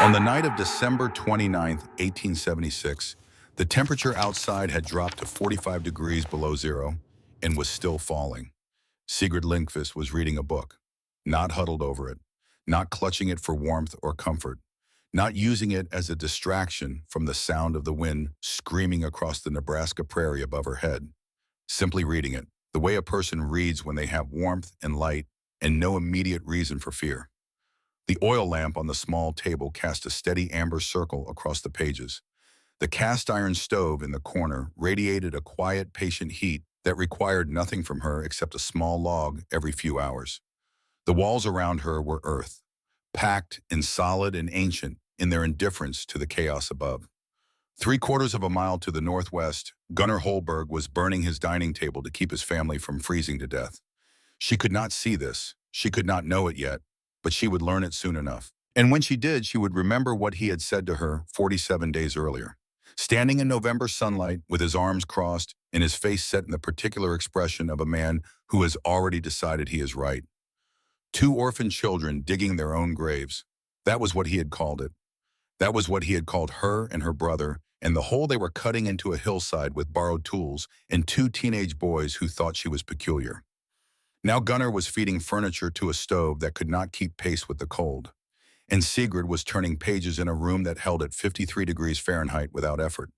On the night of December 29th, 1876, the temperature outside had dropped to 45 degrees below zero and was still falling. Sigrid Lindqvist was reading a book, not huddled over it, not clutching it for warmth or comfort, not using it as a distraction from the sound of the wind screaming across the Nebraska prairie above her head. Simply reading it, the way a person reads when they have warmth and light and no immediate reason for fear. The oil lamp on the small table cast a steady amber circle across the pages. The cast iron stove in the corner radiated a quiet, patient heat that required nothing from her except a small log every few hours. The walls around her were earth, packed and solid and ancient in their indifference to the chaos above. 3/4 of a mile to the northwest, Gunnar Holberg was burning his dining table to keep his family from freezing to death. She could not see this, she could not know it yet, but she would learn it soon enough. And when she did, she would remember what he had said to her 47 days earlier. Standing in November sunlight with his arms crossed and his face set in the particular expression of a man who has already decided he is right. Two orphan children digging their own graves. That was what he had called it. That was what he had called her and her brother, and the hole they were cutting into a hillside with borrowed tools and two teenage boys who thought she was peculiar. Now Gunnar was feeding furniture to a stove that could not keep pace with the cold, and Sigrid was turning pages in a room that held at 53 degrees Fahrenheit without effort.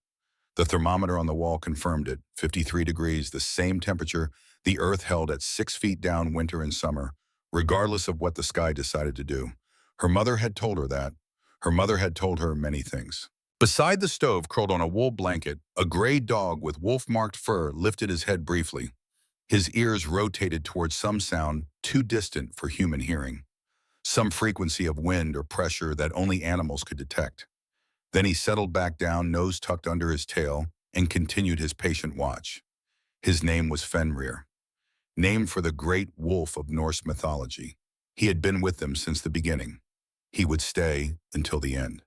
The thermometer on the wall confirmed it, 53 degrees, the same temperature the earth held at 6 feet down winter and summer, regardless of what the sky decided to do. Her mother had told her that. Her mother had told her many things. Beside the stove, curled on a wool blanket, a gray dog with wolf-marked fur lifted his head briefly. His ears rotated towards some sound too distant for human hearing, some frequency of wind or pressure that only animals could detect. Then he settled back down, nose tucked under his tail, and continued his patient watch. His name was Fenrir, named for the great wolf of Norse mythology. He had been with them since the beginning. He would stay until the end.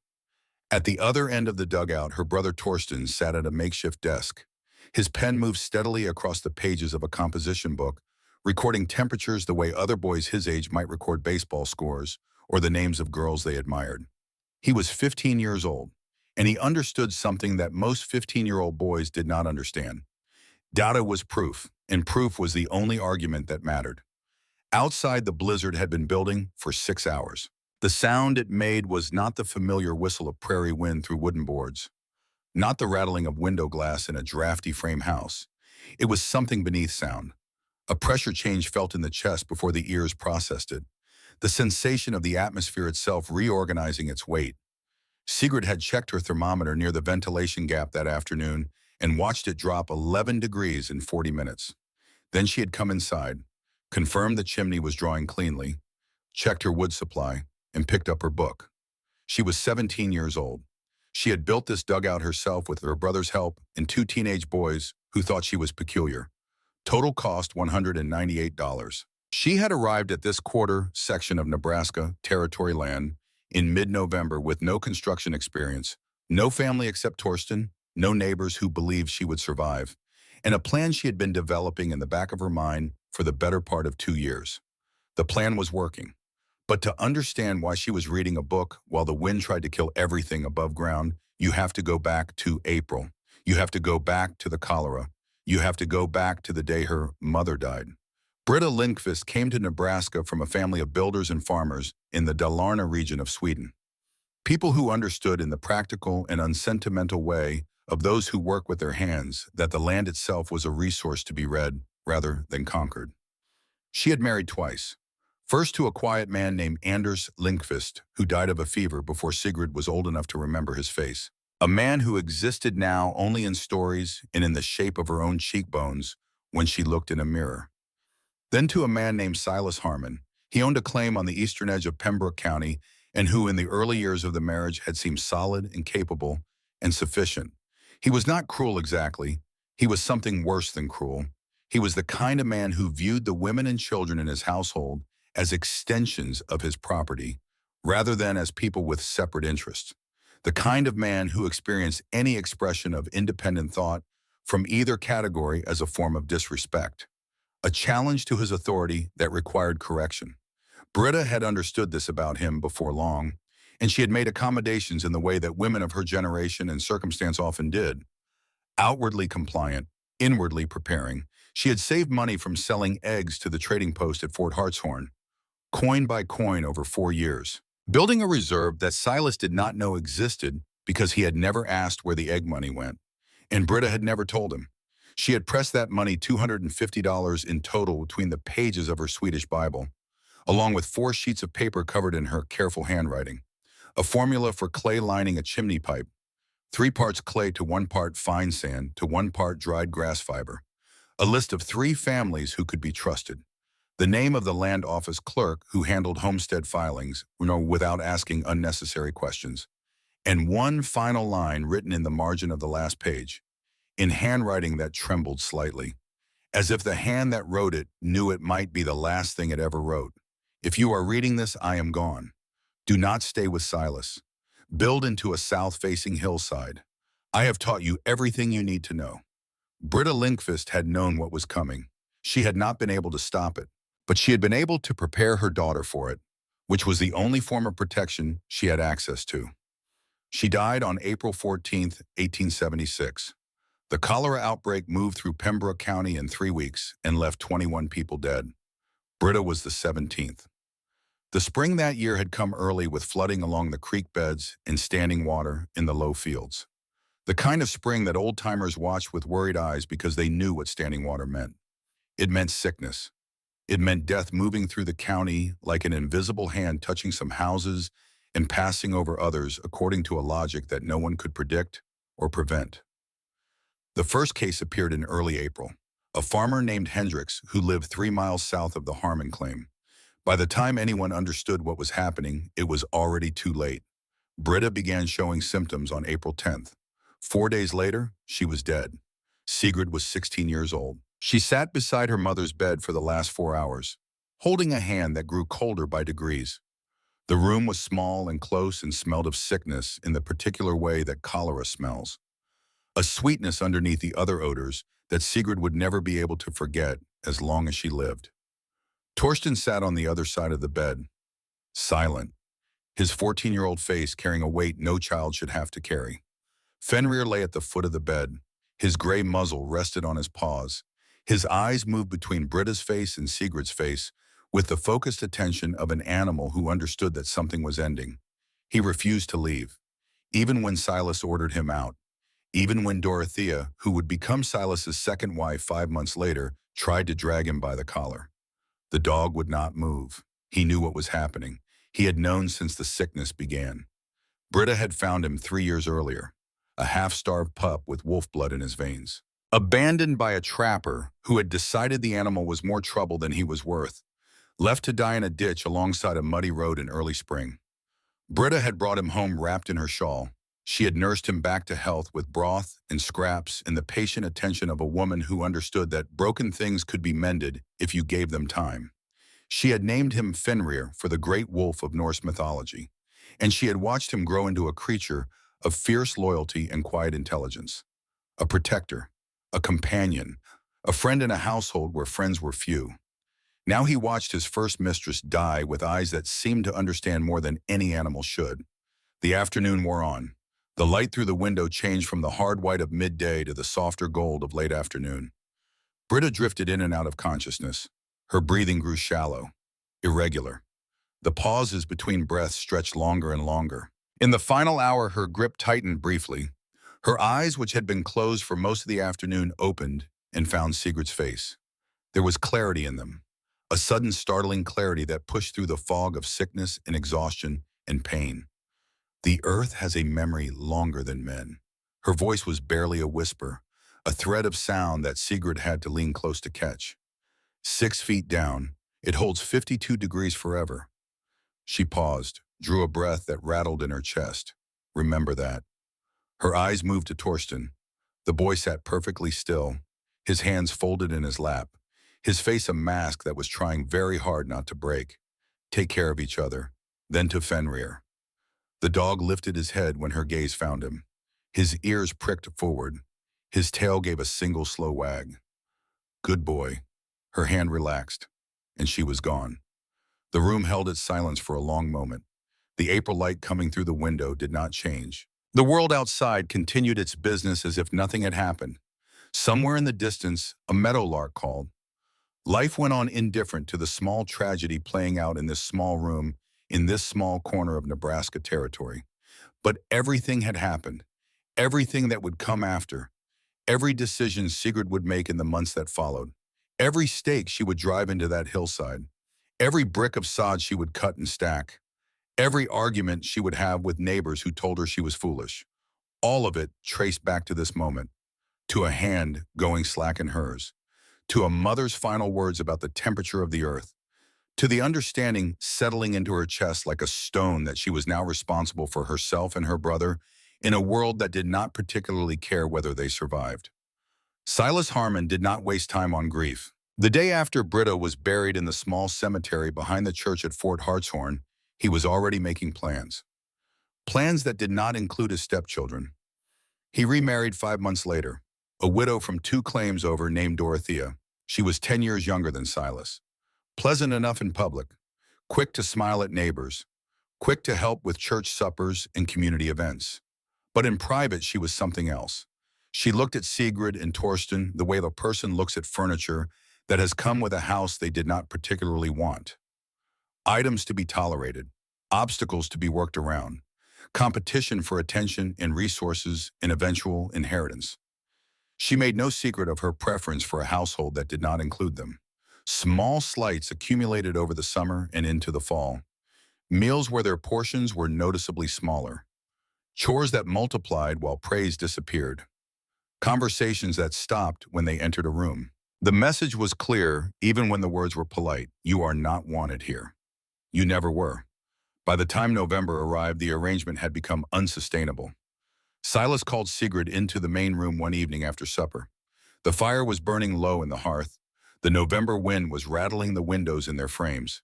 At the other end of the dugout, her brother Torsten sat at a makeshift desk. His pen moved steadily across the pages of a composition book, recording temperatures the way other boys his age might record baseball scores or the names of girls they admired. He was 15 years old, and he understood something that most 15-year-old boys did not understand. Data was proof, and proof was the only argument that mattered. Outside, the blizzard had been building for 6 hours. The sound it made was not the familiar whistle of prairie wind through wooden boards, not the rattling of window glass in a drafty frame house. It was something beneath sound, a pressure change felt in the chest before the ears processed it, the sensation of the atmosphere itself reorganizing its weight. Sigrid had checked her thermometer near the ventilation gap that afternoon and watched it drop 11 degrees in 40 minutes. Then she had come inside, confirmed the chimney was drawing cleanly, checked her wood supply, and picked up her book. She was 17 years old. She had built this dugout herself with her brother's help and two teenage boys who thought she was peculiar. Total cost $198. She had arrived at this quarter section of Nebraska territory land in mid-November with no construction experience, no family except Torsten, no neighbors who believed she would survive, and a plan she had been developing in the back of her mind for the better part of 2 years. The plan was working. But to understand why she was reading a book while the wind tried to kill everything above ground, you have to go back to April. You have to go back to the cholera. You have to go back to the day her mother died. Britta Lindqvist came to Nebraska from a family of builders and farmers in the Dalarna region of Sweden. People who understood in the practical and unsentimental way of those who work with their hands that the land itself was a resource to be read rather than conquered. She had married twice. First to a quiet man named Anders Lindqvist, who died of a fever before Sigrid was old enough to remember his face. A man who existed now only in stories and in the shape of her own cheekbones when she looked in a mirror. Then to a man named Silas Harmon. He owned a claim on the eastern edge of Pembroke County and who in the early years of the marriage had seemed solid and capable and sufficient. He was not cruel exactly. He was something worse than cruel. He was the kind of man who viewed the women and children in his household as extensions of his property, rather than as people with separate interests. The kind of man who experienced any expression of independent thought from either category as a form of disrespect, a challenge to his authority that required correction. Britta had understood this about him before long, and she had made accommodations in the way that women of her generation and circumstance often did. Outwardly compliant, inwardly preparing, she had saved money from selling eggs to the trading post at Fort Hartshorn, coin by coin over 4 years, building a reserve that Silas did not know existed because he had never asked where the egg money went, and Britta had never told him. She had pressed that money $250 in total between the pages of her Swedish Bible, along with 4 sheets of paper covered in her careful handwriting. A formula for clay lining a chimney pipe, 3 parts clay to 1 part fine sand to 1 part dried grass fiber. A list of 3 families who could be trusted. The name of the land office clerk who handled homestead filings, without asking unnecessary questions. And one final line written in the margin of the last page, in handwriting that trembled slightly, as if the hand that wrote it knew it might be the last thing it ever wrote. If you are reading this, I am gone. Do not stay with Silas. Build into a south-facing hillside. I have taught you everything you need to know. Britta Lindqvist had known what was coming. She had not been able to stop it, but she had been able to prepare her daughter for it, which was the only form of protection she had access to. She died on April 14th, 1876. The cholera outbreak moved through Pembroke County in 3 weeks and left 21 people dead. Britta was the 17th. The spring that year had come early with flooding along the creek beds and standing water in the low fields. The kind of spring that old-timers watched with worried eyes because they knew what standing water meant. It meant sickness. It meant death moving through the county like an invisible hand touching some houses and passing over others according to a logic that no one could predict or prevent. The first case appeared in early April. A farmer named Hendricks who lived 3 miles south of the Harmon claim. By the time anyone understood what was happening, it was already too late. Britta began showing symptoms on April 10th. 4 days later, she was dead. Sigrid was 16 years old. She sat beside her mother's bed for the last 4 hours, holding a hand that grew colder by degrees. The room was small and close and smelled of sickness in the particular way that cholera smells. A sweetness underneath the other odors that Sigrid would never be able to forget as long as she lived. Torsten sat on the other side of the bed, silent, his 14-year-old face carrying a weight no child should have to carry. Fenrir lay at the foot of the bed. His gray muzzle rested on his paws. His eyes moved between Britta's face and Sigrid's face with the focused attention of an animal who understood that something was ending. He refused to leave, even when Silas ordered him out, even when Dorothea, who would become Silas's second wife 5 months later, tried to drag him by the collar. The dog would not move. He knew what was happening. He had known since the sickness began. Britta had found him 3 years earlier, a half-starved pup with wolf blood in his veins. Abandoned by a trapper who had decided the animal was more trouble than he was worth, left to die in a ditch alongside a muddy road in early spring. Britta had brought him home wrapped in her shawl. She had nursed him back to health with broth and scraps and the patient attention of a woman who understood that broken things could be mended if you gave them time. She had named him Fenrir for the great wolf of Norse mythology, and she had watched him grow into a creature of fierce loyalty and quiet intelligence. A protector, a companion, a friend in a household where friends were few. Now he watched his first mistress die with eyes that seemed to understand more than any animal should. The afternoon wore on. The light through the window changed from the hard white of midday to the softer gold of late afternoon. Britta drifted in and out of consciousness. Her breathing grew shallow, irregular. The pauses between breaths stretched longer and longer. In the final hour, her grip tightened briefly. Her eyes, which had been closed for most of the afternoon, opened and found Sigrid's face. There was clarity in them, a sudden startling clarity that pushed through the fog of sickness and exhaustion and pain. The earth has a memory longer than men. Her voice was barely a whisper, a thread of sound that Sigrid had to lean close to catch. 6 feet down, it holds 52 degrees forever. She paused, drew a breath that rattled in her chest. Remember that. Her eyes moved to Torsten. The boy sat perfectly still, his hands folded in his lap, his face a mask that was trying very hard not to break. Take care of each other. Then to Fenrir. The dog lifted his head when her gaze found him. His ears pricked forward. His tail gave a single slow wag. Good boy. Her hand relaxed, and she was gone. The room held its silence for a long moment. The April light coming through the window did not change. The world outside continued its business as if nothing had happened. Somewhere in the distance, a meadowlark called. Life went on indifferent to the small tragedy playing out in this small room, in this small corner of Nebraska territory. But everything had happened. Everything that would come after. Every decision Sigrid would make in the months that followed. Every stake she would drive into that hillside. Every brick of sod she would cut and stack. Every argument she would have with neighbors who told her she was foolish. All of it traced back to this moment, to a hand going slack in hers, to a mother's final words about the temperature of the earth, to the understanding settling into her chest like a stone that she was now responsible for herself and her brother in a world that did not particularly care whether they survived. Silas Harmon did not waste time on grief. The day after Britta was buried in the small cemetery behind the church at Fort Hartshorn, he was already making plans. Plans that did not include his stepchildren. He remarried 5 months later, a widow from 2 claims over named Dorothea. She was 10 years younger than Silas. Pleasant enough in public, quick to smile at neighbors, quick to help with church suppers and community events. But in private, she was something else. She looked at Sigrid and Torsten the way a person looks at furniture that has come with a house they did not particularly want. Items to be tolerated, obstacles to be worked around, competition for attention and resources and eventual inheritance. She made no secret of her preference for a household that did not include them. Small slights accumulated over the summer and into the fall. Meals where their portions were noticeably smaller. Chores that multiplied while praise disappeared. Conversations that stopped when they entered a room. The message was clear, even when the words were polite. You are not wanted here. You never were. By the time November arrived, the arrangement had become unsustainable. Silas called Sigrid into the main room one evening after supper. The fire was burning low in the hearth. The November wind was rattling the windows in their frames.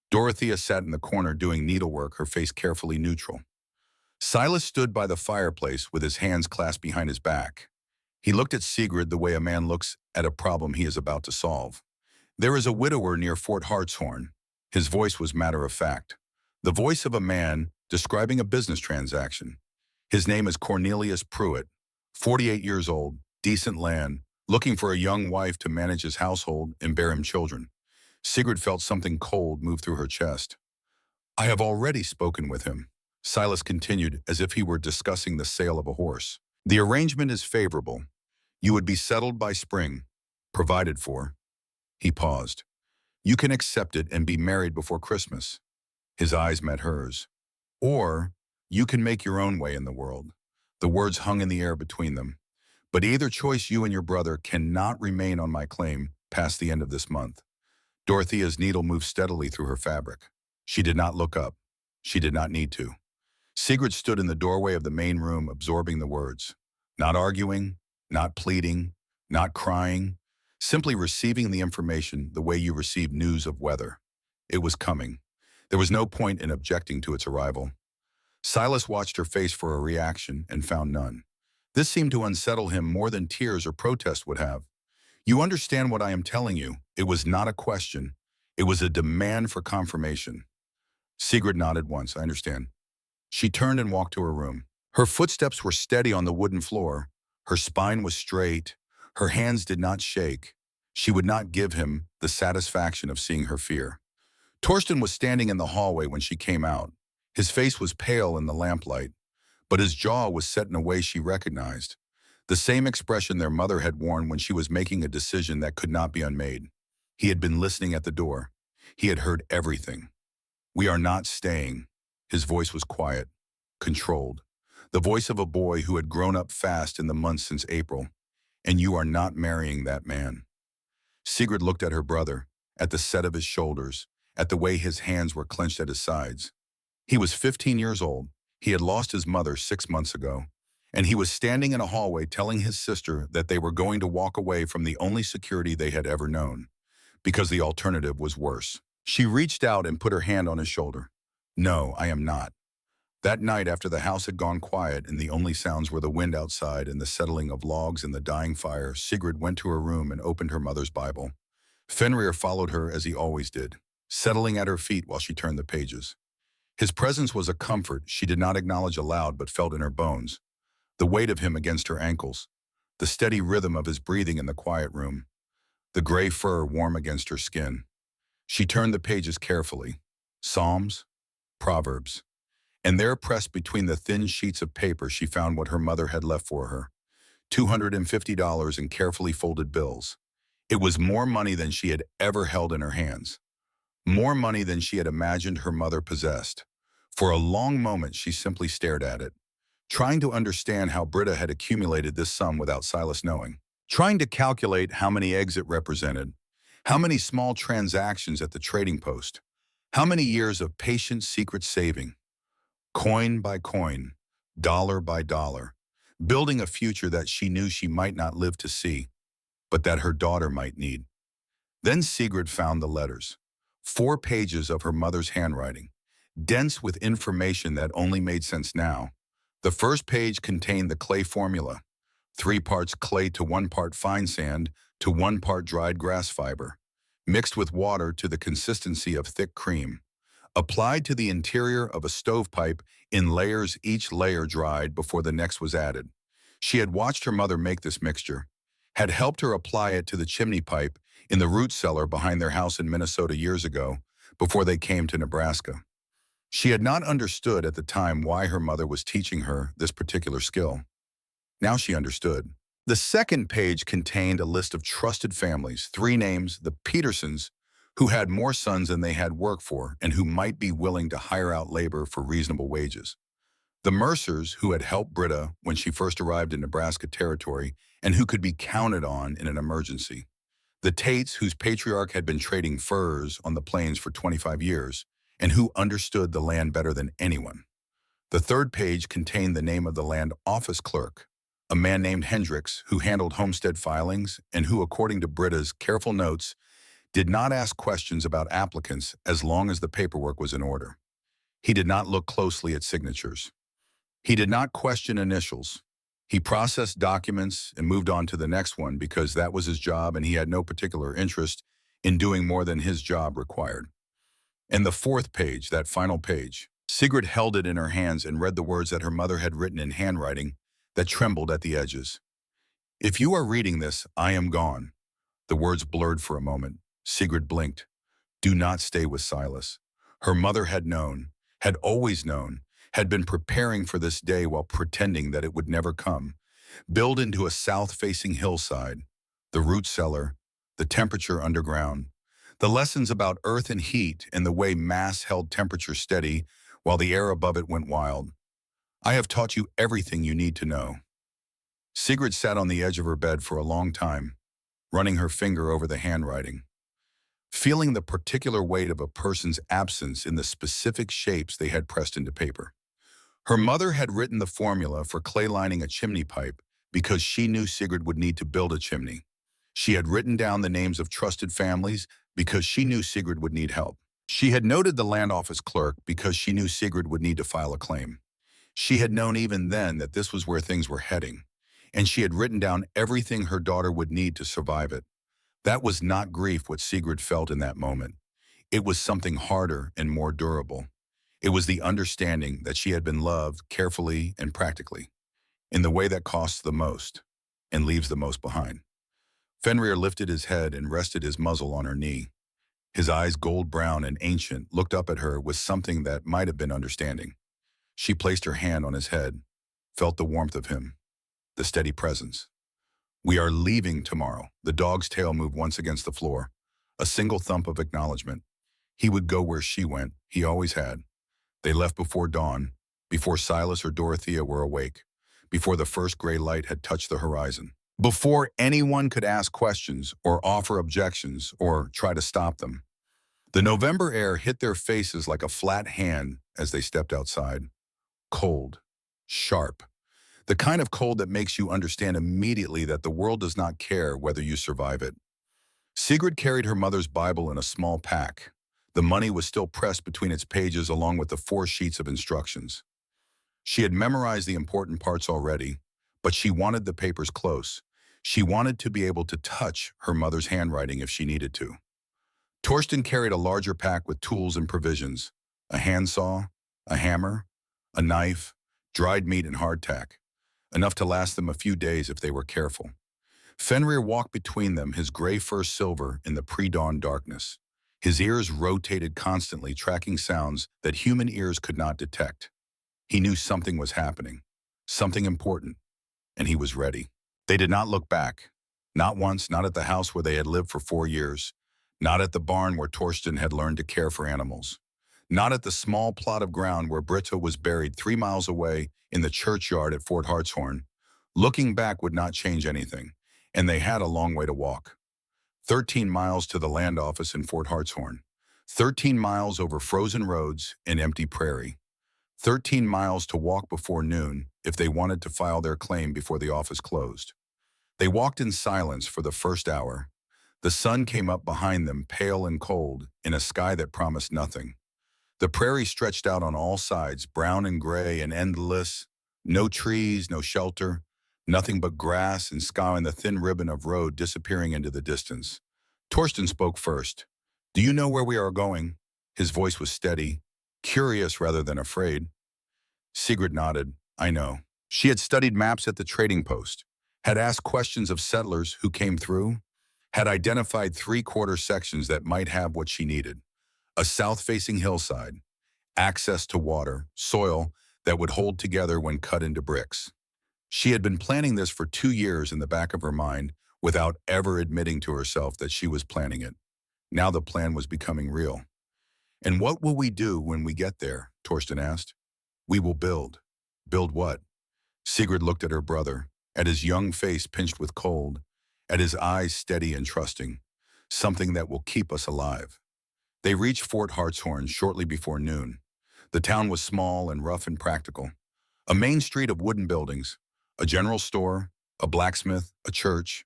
Dorothea sat in the corner doing needlework, her face carefully neutral. Silas stood by the fireplace with his hands clasped behind his back. He looked at Sigrid the way a man looks at a problem he is about to solve. There is a widower near Fort Hartshorn. His voice was matter of fact. The voice of a man describing a business transaction. His name is Cornelius Pruitt, 48 years old, decent land, looking for a young wife to manage his household and bear him children. Sigrid felt something cold move through her chest. I have already spoken with him, Silas continued as if he were discussing the sale of a horse. The arrangement is favorable. You would be settled by spring, provided for. He paused. You can accept it and be married before Christmas. His eyes met hers. Or you can make your own way in the world. The words hung in the air between them. But either choice, you and your brother cannot remain on my claim past the end of this month. Dorothea's needle moved steadily through her fabric. She did not look up. She did not need to. Sigrid stood in the doorway of the main room, absorbing the words. Not arguing, not pleading, not crying, simply receiving the information the way you receive news of weather. It was coming. There was no point in objecting to its arrival. Silas watched her face for a reaction and found none. This seemed to unsettle him more than tears or protest would have. You understand what I am telling you. It was not a question. It was a demand for confirmation. Sigrid nodded once. I understand. She turned and walked to her room. Her footsteps were steady on the wooden floor. Her spine was straight. Her hands did not shake. She would not give him the satisfaction of seeing her fear. Torsten was standing in the hallway when she came out. His face was pale in the lamplight, but his jaw was set in a way she recognized. The same expression their mother had worn when she was making a decision that could not be unmade. He had been listening at the door. He had heard everything. We are not staying. His voice was quiet, controlled. The voice of a boy who had grown up fast in the months since April. And you are not marrying that man. Sigrid looked at her brother, at the set of his shoulders, at the way his hands were clenched at his sides. He was 15 years old. He had lost his mother 6 months ago. And he was standing in a hallway telling his sister that they were going to walk away from the only security they had ever known, because the alternative was worse. She reached out and put her hand on his shoulder. No, I am not. That night, after the house had gone quiet and the only sounds were the wind outside and the settling of logs in the dying fire, Sigrid went to her room and opened her mother's Bible. Fenrir followed her as he always did, settling at her feet while she turned the pages. His presence was a comfort she did not acknowledge aloud but felt in her bones, the weight of him against her ankles, the steady rhythm of his breathing in the quiet room, the gray fur warm against her skin. She turned the pages carefully. Psalms, Proverbs. And there, pressed between the thin sheets of paper, she found what her mother had left for her. $250 in carefully folded bills. It was more money than she had ever held in her hands. More money than she had imagined her mother possessed. For a long moment, she simply stared at it, trying to understand how Britta had accumulated this sum without Silas knowing. Trying to calculate how many eggs it represented, how many small transactions at the trading post, how many years of patient secret saving, coin by coin, dollar by dollar, building a future that she knew she might not live to see, but that her daughter might need. Then Sigrid found the letters, 4 pages of her mother's handwriting, dense with information that only made sense now. The first page contained the clay formula, 3 parts clay to 1 part fine sand to 1 part dried grass fiber, mixed with water to the consistency of thick cream, applied to the interior of a stovepipe in layers, each layer dried before the next was added. She had watched her mother make this mixture, had helped her apply it to the chimney pipe in the root cellar behind their house in Minnesota years ago, before they came to Nebraska. She had not understood at the time why her mother was teaching her this particular skill. Now she understood. The second page contained a list of trusted families, 3 names, the Petersons, who had more sons than they had work for and who might be willing to hire out labor for reasonable wages. The Mercers, who had helped Britta when she first arrived in Nebraska territory and who could be counted on in an emergency. The Tates, whose patriarch had been trading furs on the plains for 25 years and who understood the land better than anyone. The third page contained the name of the land office clerk, a man named Hendricks who handled homestead filings and who, according to Britta's careful notes, did not ask questions about applicants as long as the paperwork was in order. He did not look closely at signatures. He did not question initials. He processed documents and moved on to the next one because that was his job and he had no particular interest in doing more than his job required. And the fourth page, that final page, Sigrid held it in her hands and read the words that her mother had written in handwriting that trembled at the edges. "If you are reading this, I am gone." The words blurred for a moment. Sigrid blinked. Do not stay with Silas. Her mother had known, had always known, had been preparing for this day while pretending that it would never come. Build into a south-facing hillside, the root cellar, the temperature underground, the lessons about earth and heat and the way mass held temperature steady while the air above it went wild. I have taught you everything you need to know. Sigrid sat on the edge of her bed for a long time, running her finger over the handwriting, feeling the particular weight of a person's absence in the specific shapes they had pressed into paper. Her mother had written the formula for clay lining a chimney pipe because she knew Sigrid would need to build a chimney. She had written down the names of trusted families because she knew Sigrid would need help. She had noted the land office clerk because she knew Sigrid would need to file a claim. She had known even then that this was where things were heading, and she had written down everything her daughter would need to survive it. That was not grief what Sigrid felt in that moment. It was something harder and more durable. It was the understanding that she had been loved carefully and practically, in the way that costs the most and leaves the most behind. Fenrir lifted his head and rested his muzzle on her knee. His eyes, gold brown and ancient, looked up at her with something that might have been understanding. She placed her hand on his head, felt the warmth of him, the steady presence. We are leaving tomorrow. The dog's tail moved once against the floor. A single thump of acknowledgement. He would go where she went. He always had. They left before dawn, before Silas or Dorothea were awake, before the first gray light had touched the horizon, before anyone could ask questions or offer objections or try to stop them. The November air hit their faces like a flat hand as they stepped outside. Cold, sharp, the kind of cold that makes you understand immediately that the world does not care whether you survive it. Sigrid carried her mother's Bible in a small pack. The money was still pressed between its pages along with the 4 sheets of instructions. She had memorized the important parts already, but she wanted the papers close. She wanted to be able to touch her mother's handwriting if she needed to. Torsten carried a larger pack with tools and provisions, a handsaw, A hammer, a knife, dried meat and hardtack, enough to last them a few days if they were careful. Fenrir walked between them, his gray fur silver in the pre-dawn darkness. His ears rotated constantly, tracking sounds that human ears could not detect. He knew something was happening, something important, and he was ready. They did not look back. Not once, not at the house where they had lived for 4 years, not at the barn where Torsten had learned to care for animals, not at the small plot of ground where Britta was buried 3 miles away in the churchyard at Fort Hartshorn. Looking back would not change anything, and they had a long way to walk. 13 miles to the land office in Fort Hartshorn, 13 miles over frozen roads and empty prairie, 13 miles to walk before noon if they wanted to file their claim before the office closed. They walked in silence for the first hour. The sun came up behind them, pale and cold, in a sky that promised nothing. The prairie stretched out on all sides, brown and gray and endless. No trees, no shelter, nothing but grass and sky and the thin ribbon of road disappearing into the distance. Torsten spoke first. "Do you know where we are going?" His voice was steady, curious rather than afraid. Sigrid nodded. "I know." She had studied maps at the trading post, had asked questions of settlers who came through, had identified three-quarter sections that might have what she needed. A south-facing hillside, access to water, soil that would hold together when cut into bricks. She had been planning this for 2 years in the back of her mind without ever admitting to herself that she was planning it. Now the plan was becoming real. "And what will we do when we get there?" Torsten asked. "We will build." "Build what?" Sigrid looked at her brother, at his young face pinched with cold, at his eyes steady and trusting. "Something that will keep us alive." They reached Fort Hartshorn shortly before noon. The town was small and rough and practical. A main street of wooden buildings, a general store, a blacksmith, a church,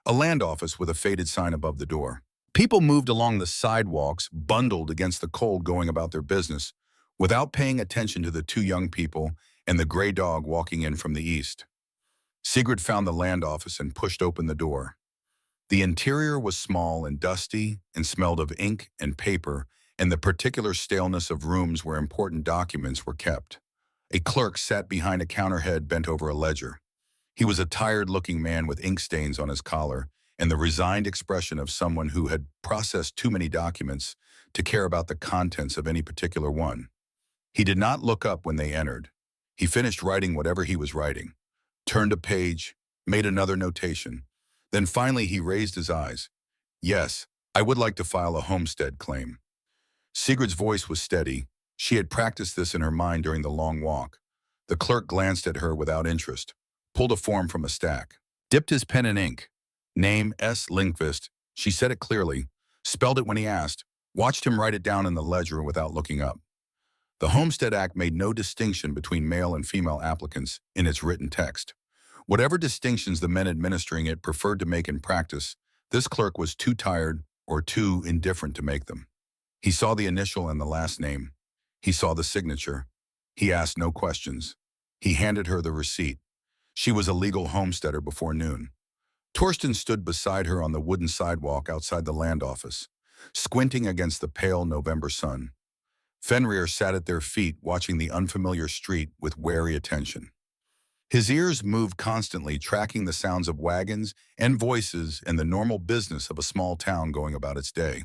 a land office with a faded sign above the door. People moved along the sidewalks, bundled against the cold, going about their business, without paying attention to the two young people and the gray dog walking in from the east. Sigrid found the land office and pushed open the door. The interior was small and dusty and smelled of ink and paper and the particular staleness of rooms where important documents were kept. A clerk sat behind a counterhead bent over a ledger. He was a tired-looking man with ink stains on his collar and the resigned expression of someone who had processed too many documents to care about the contents of any particular one. He did not look up when they entered. He finished writing whatever he was writing, turned a page, made another notation. Then finally he raised his eyes. "Yes, I would like to file a homestead claim." Sigrid's voice was steady. She had practiced this in her mind during the long walk. The clerk glanced at her without interest, pulled a form from a stack, dipped his pen in ink. Name S. Lindqvist. She said it clearly, spelled it when he asked, watched him write it down in the ledger without looking up. The Homestead Act made no distinction between male and female applicants in its written text. Whatever distinctions the men administering it preferred to make in practice, this clerk was too tired or too indifferent to make them. He saw the initial and the last name. He saw the signature. He asked no questions. He handed her the receipt. She was a legal homesteader before noon. Torsten stood beside her on the wooden sidewalk outside the land office, squinting against the pale November sun. Fenrir sat at their feet, watching the unfamiliar street with wary attention. His ears moved constantly, tracking the sounds of wagons and voices and the normal business of a small town going about its day.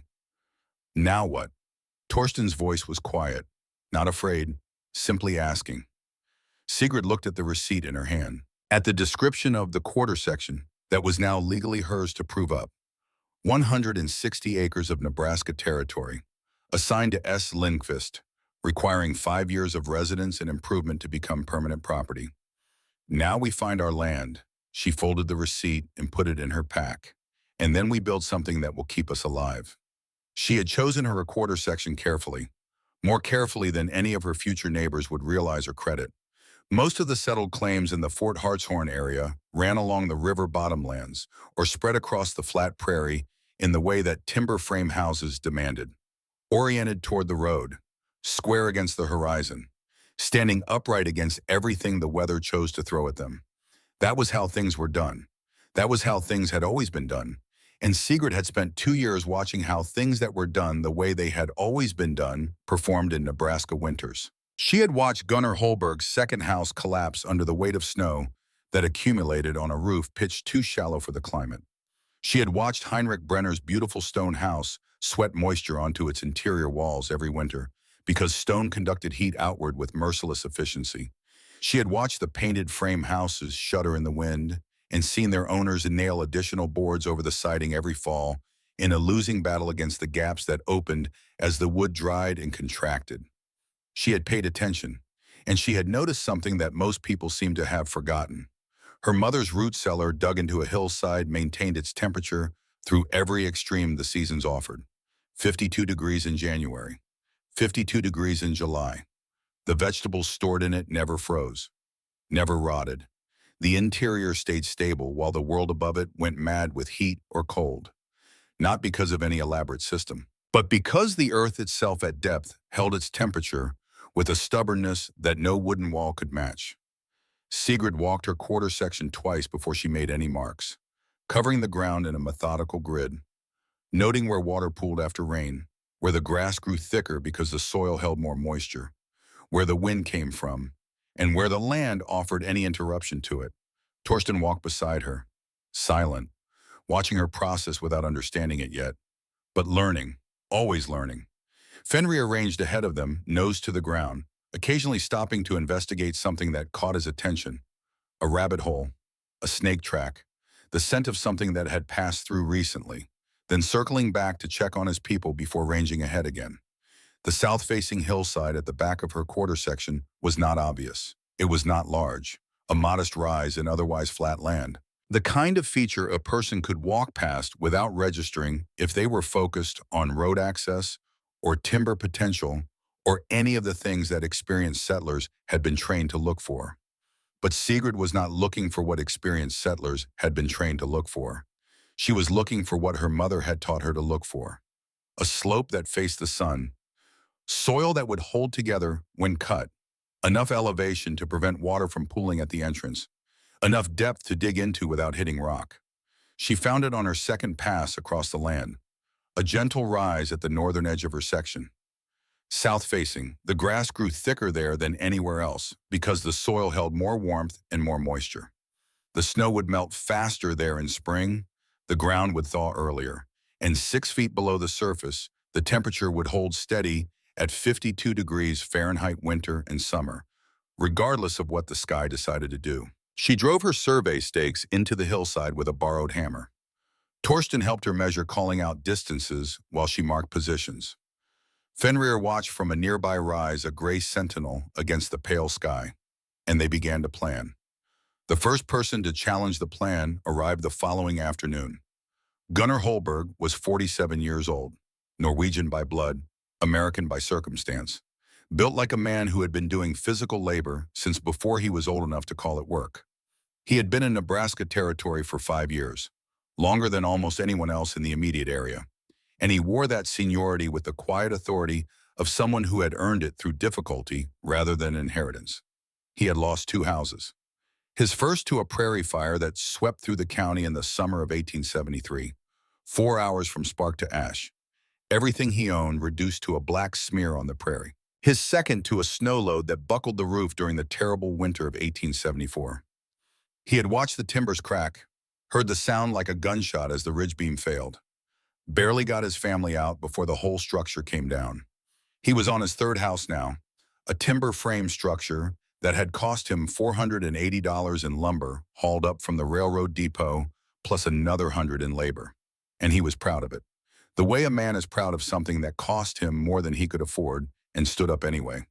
"Now what?" Torsten's voice was quiet, not afraid, simply asking. Sigrid looked at the receipt in her hand, at the description of the quarter section that was now legally hers to prove up. 160 acres of Nebraska territory, assigned to S. Lindqvist, requiring 5 years of residence and improvement to become permanent property. "Now we find our land." She folded the receipt and put it in her pack. "And then we build something that will keep us alive." She had chosen her quarter section carefully, more carefully than any of her future neighbors would realize or credit. Most of the settled claims in the Fort Hartshorn area ran along the river bottomlands or spread across the flat prairie in the way that timber frame houses demanded, oriented toward the road, square against the horizon, standing upright against everything the weather chose to throw at them. That was how things were done. That was how things had always been done. And Sigrid had spent 2 years watching how things that were done the way they had always been done performed in Nebraska winters. She had watched Gunnar Holberg's second house collapse under the weight of snow that accumulated on a roof pitched too shallow for the climate. She had watched Heinrich Brenner's beautiful stone house sweat moisture onto its interior walls every winter because stone conducted heat outward with merciless efficiency. She had watched the painted frame houses shudder in the wind and seen their owners nail additional boards over the siding every fall in a losing battle against the gaps that opened as the wood dried and contracted. She had paid attention, and she had noticed something that most people seem to have forgotten. Her mother's root cellar dug into a hillside maintained its temperature through every extreme the seasons offered. 52 degrees in January, 52 degrees in July. The vegetables stored in it never froze, never rotted. The interior stayed stable while the world above it went mad with heat or cold. Not because of any elaborate system, but because the earth itself at depth held its temperature with a stubbornness that no wooden wall could match. Sigrid walked her quarter section twice before she made any marks, covering the ground in a methodical grid, noting where water pooled after rain, where the grass grew thicker because the soil held more moisture, where the wind came from, and where the land offered any interruption to it. Torsten walked beside her, silent, watching her process without understanding it yet, but learning, always learning. Fenrir ranged ahead of them, nose to the ground, occasionally stopping to investigate something that caught his attention. A rabbit hole, a snake track, the scent of something that had passed through recently, then circling back to check on his people before ranging ahead again. The south-facing hillside at the back of her quarter section was not obvious. It was not large, a modest rise in otherwise flat land. The kind of feature a person could walk past without registering if they were focused on road access or timber potential or any of the things that experienced settlers had been trained to look for. But Sigrid was not looking for what experienced settlers had been trained to look for. She was looking for what her mother had taught her to look for. A slope that faced the sun, soil that would hold together when cut, enough elevation to prevent water from pooling at the entrance, enough depth to dig into without hitting rock. She found it on her second pass across the land, a gentle rise at the northern edge of her section. South-facing, the grass grew thicker there than anywhere else because the soil held more warmth and more moisture. The snow would melt faster there in spring, the ground would thaw earlier, and 6 feet below the surface, the temperature would hold steady at 52 degrees Fahrenheit winter and summer, regardless of what the sky decided to do. She drove her survey stakes into the hillside with a borrowed hammer. Torsten helped her measure, calling out distances while she marked positions. Fenrir watched from a nearby rise a gray sentinel against the pale sky, and they began to plan. The first person to challenge the plan arrived the following afternoon. Gunnar Holberg was 47 years old, Norwegian by blood, American by circumstance, built like a man who had been doing physical labor since before he was old enough to call it work. He had been in Nebraska territory for 5 years, longer than almost anyone else in the immediate area, and he wore that seniority with the quiet authority of someone who had earned it through difficulty rather than inheritance. He had lost 2 houses. His first to a prairie fire that swept through the county in the summer of 1873, 4 hours from spark to ash. Everything he owned reduced to a black smear on the prairie. His second to a snow load that buckled the roof during the terrible winter of 1874. He had watched the timbers crack, heard the sound like a gunshot as the ridge beam failed. Barely got his family out before the whole structure came down. He was on his third house now, a timber frame structure that had cost him $480 in lumber hauled up from the railroad depot, plus another $100 in labor. And he was proud of it. The way a man is proud of something that cost him more than he could afford and stood up anyway.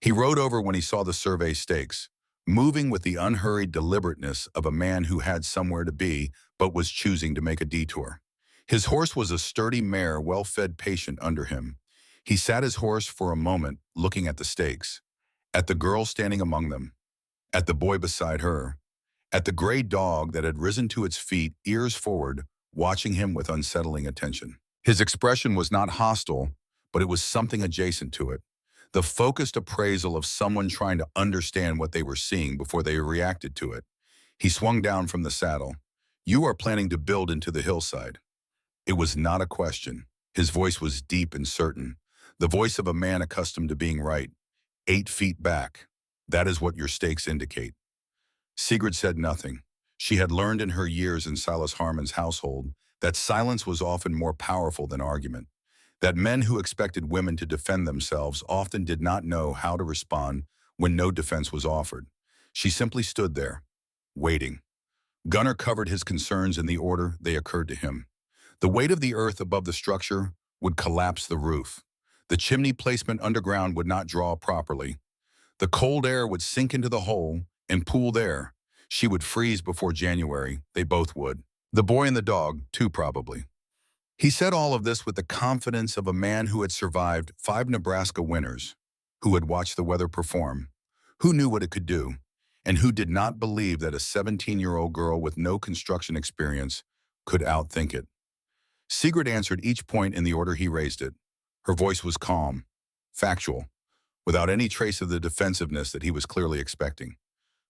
He rode over when he saw the survey stakes, moving with the unhurried deliberateness of a man who had somewhere to be but was choosing to make a detour. His horse was a sturdy mare, well-fed patient under him. He sat his horse for a moment, looking at the stakes, at the girl standing among them, at the boy beside her, at the gray dog that had risen to its feet, ears forward, watching him with unsettling attention. His expression was not hostile, but it was something adjacent to it, the focused appraisal of someone trying to understand what they were seeing before they reacted to it. He swung down from the saddle. "You are planning to build into the hillside." It was not a question. His voice was deep and certain, the voice of a man accustomed to being right. 8 feet back. That is what your stakes indicate. Sigrid said nothing. She had learned in her years in Silas Harmon's household that silence was often more powerful than argument, that men who expected women to defend themselves often did not know how to respond when no defense was offered. She simply stood there, waiting. Gunnar covered his concerns in the order they occurred to him. The weight of the earth above the structure would collapse the roof. The chimney placement underground would not draw properly. The cold air would sink into the hole and pool there. She would freeze before January. They both would. The boy and the dog, too, probably. He said all of this with the confidence of a man who had survived 5 Nebraska winters, who had watched the weather perform, who knew what it could do, and who did not believe that a 17-year-old girl with no construction experience could outthink it. Sigrid answered each point in the order he raised it. Her voice was calm, factual, without any trace of the defensiveness that he was clearly expecting.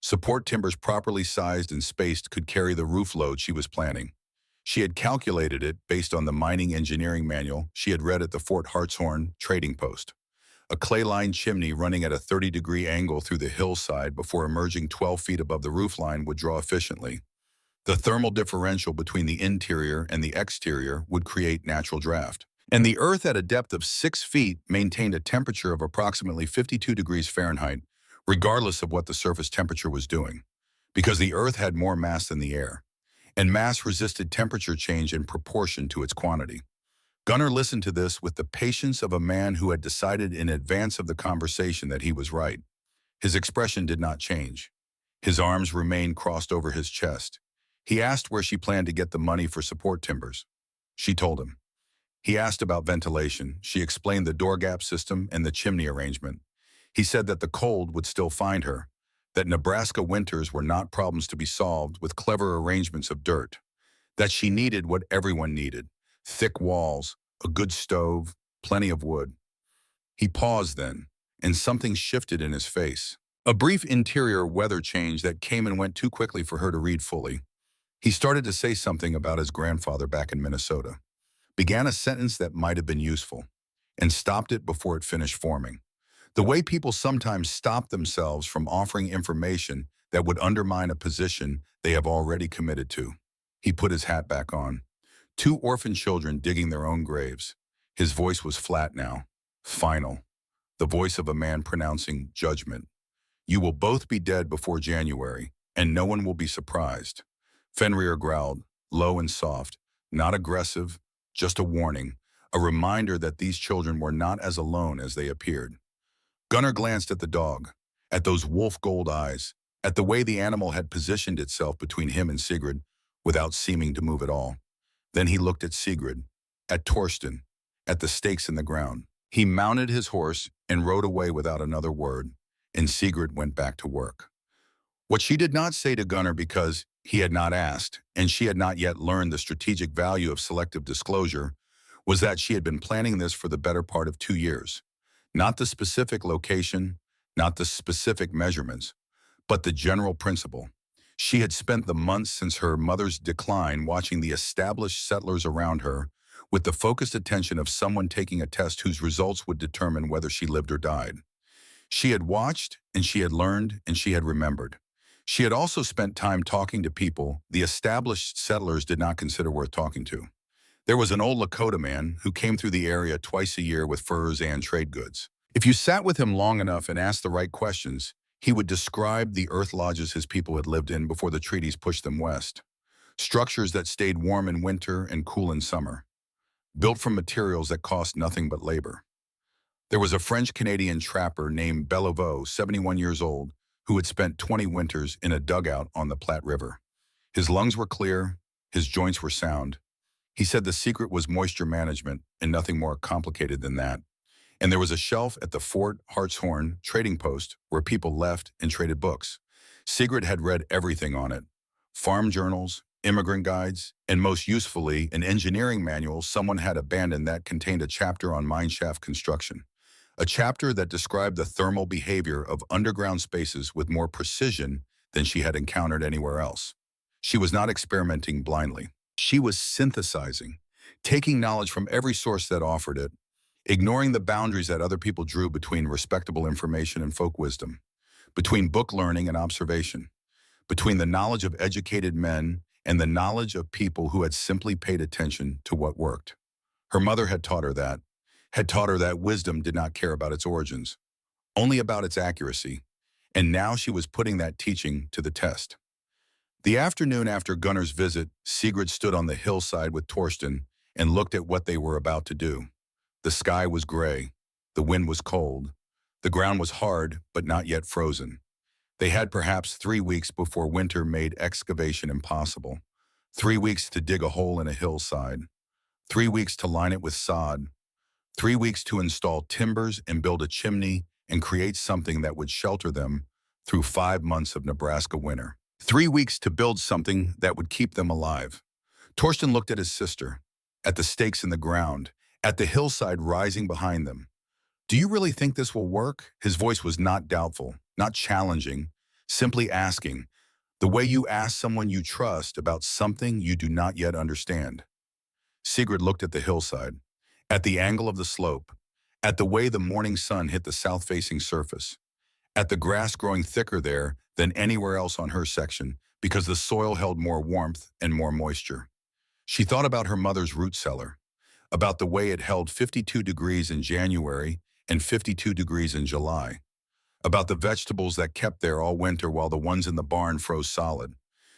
Support timbers properly sized and spaced could carry the roof load she was planning. She had calculated it based on the mining engineering manual she had read at the Fort Hartshorn trading post. A clay-lined chimney running at a 30-degree angle through the hillside before emerging 12 feet above the roofline would draw efficiently. The thermal differential between the interior and the exterior would create natural draft. And the earth at a depth of 6 feet maintained a temperature of approximately 52 degrees Fahrenheit, regardless of what the surface temperature was doing, because the earth had more mass than the air, and mass resisted temperature change in proportion to its quantity. Gunnar listened to this with the patience of a man who had decided in advance of the conversation that he was right. His expression did not change. His arms remained crossed over his chest. He asked where she planned to get the money for support timbers. She told him. He asked about ventilation. She explained the door gap system and the chimney arrangement. He said that the cold would still find her, that Nebraska winters were not problems to be solved with clever arrangements of dirt, that she needed what everyone needed: thick walls, a good stove, plenty of wood. He paused then, and something shifted in his face. A brief interior weather change that came and went too quickly for her to read fully. He started to say something about his grandfather back in Minnesota, began a sentence that might have been useful, and stopped it before it finished forming. The way people sometimes stop themselves from offering information that would undermine a position they have already committed to. He put his hat back on. 2 orphan children digging their own graves. His voice was flat now, final, the voice of a man pronouncing judgment. You will both be dead before January, and no one will be surprised. Fenrir growled, low and soft, not aggressive, just a warning, a reminder that these children were not as alone as they appeared. Gunnar glanced at the dog, at those wolf gold eyes, at the way the animal had positioned itself between him and Sigrid without seeming to move at all. Then he looked at Sigrid, at Torsten, at the stakes in the ground. He mounted his horse and rode away without another word, and Sigrid went back to work. What she did not say to Gunnar because he had not asked, and she had not yet learned the strategic value of selective disclosure, was that she had been planning this for the better part of 2 years. Not the specific location, not the specific measurements, but the general principle. She had spent the months since her mother's decline watching the established settlers around her with the focused attention of someone taking a test whose results would determine whether she lived or died. She had watched, and she had learned, and she had remembered. She had also spent time talking to people the established settlers did not consider worth talking to. There was an old Lakota man who came through the area twice a year with furs and trade goods. If you sat with him long enough and asked the right questions, he would describe the earth lodges his people had lived in before the treaties pushed them west. Structures that stayed warm in winter and cool in summer, built from materials that cost nothing but labor. There was a French-Canadian trapper named Bellevaux, 71 years old, who had spent 20 winters in a dugout on the Platte River. His lungs were clear, his joints were sound. He said the secret was moisture management and nothing more complicated than that. And there was a shelf at the Fort Hartshorn trading post where people left and traded books. Sigrid had read everything on it: farm journals, immigrant guides, and most usefully, an engineering manual someone had abandoned that contained a chapter on mineshaft construction. A chapter that described the thermal behavior of underground spaces with more precision than she had encountered anywhere else. She was not experimenting blindly. She was synthesizing, taking knowledge from every source that offered it, ignoring the boundaries that other people drew between respectable information and folk wisdom, between book learning and observation, between the knowledge of educated men and the knowledge of people who had simply paid attention to what worked. Her mother had taught her that wisdom did not care about its origins, only about its accuracy, and now she was putting that teaching to the test. The afternoon after Gunnar's visit, Sigrid stood on the hillside with Torsten and looked at what they were about to do. The sky was gray, the wind was cold, the ground was hard but not yet frozen. They had perhaps 3 weeks before winter made excavation impossible. 3 weeks to dig a hole in a hillside. 3 weeks to line it with sod. 3 weeks to install timbers and build a chimney and create something that would shelter them through 5 months of Nebraska winter. 3 weeks to build something that would keep them alive. Torsten looked at his sister, at the stakes in the ground, at the hillside rising behind them. "Do you really think this will work?" His voice was not doubtful, not challenging, simply asking, the way you ask someone you trust about something you do not yet understand. Sigrid looked at the hillside, at the angle of the slope, at the way the morning sun hit the south-facing surface, at the grass growing thicker there than anywhere else on her section because the soil held more warmth and more moisture. She thought about her mother's root cellar, about the way it held 52 degrees in January and 52 degrees in July, about the vegetables that kept there all winter while the ones in the barn froze solid.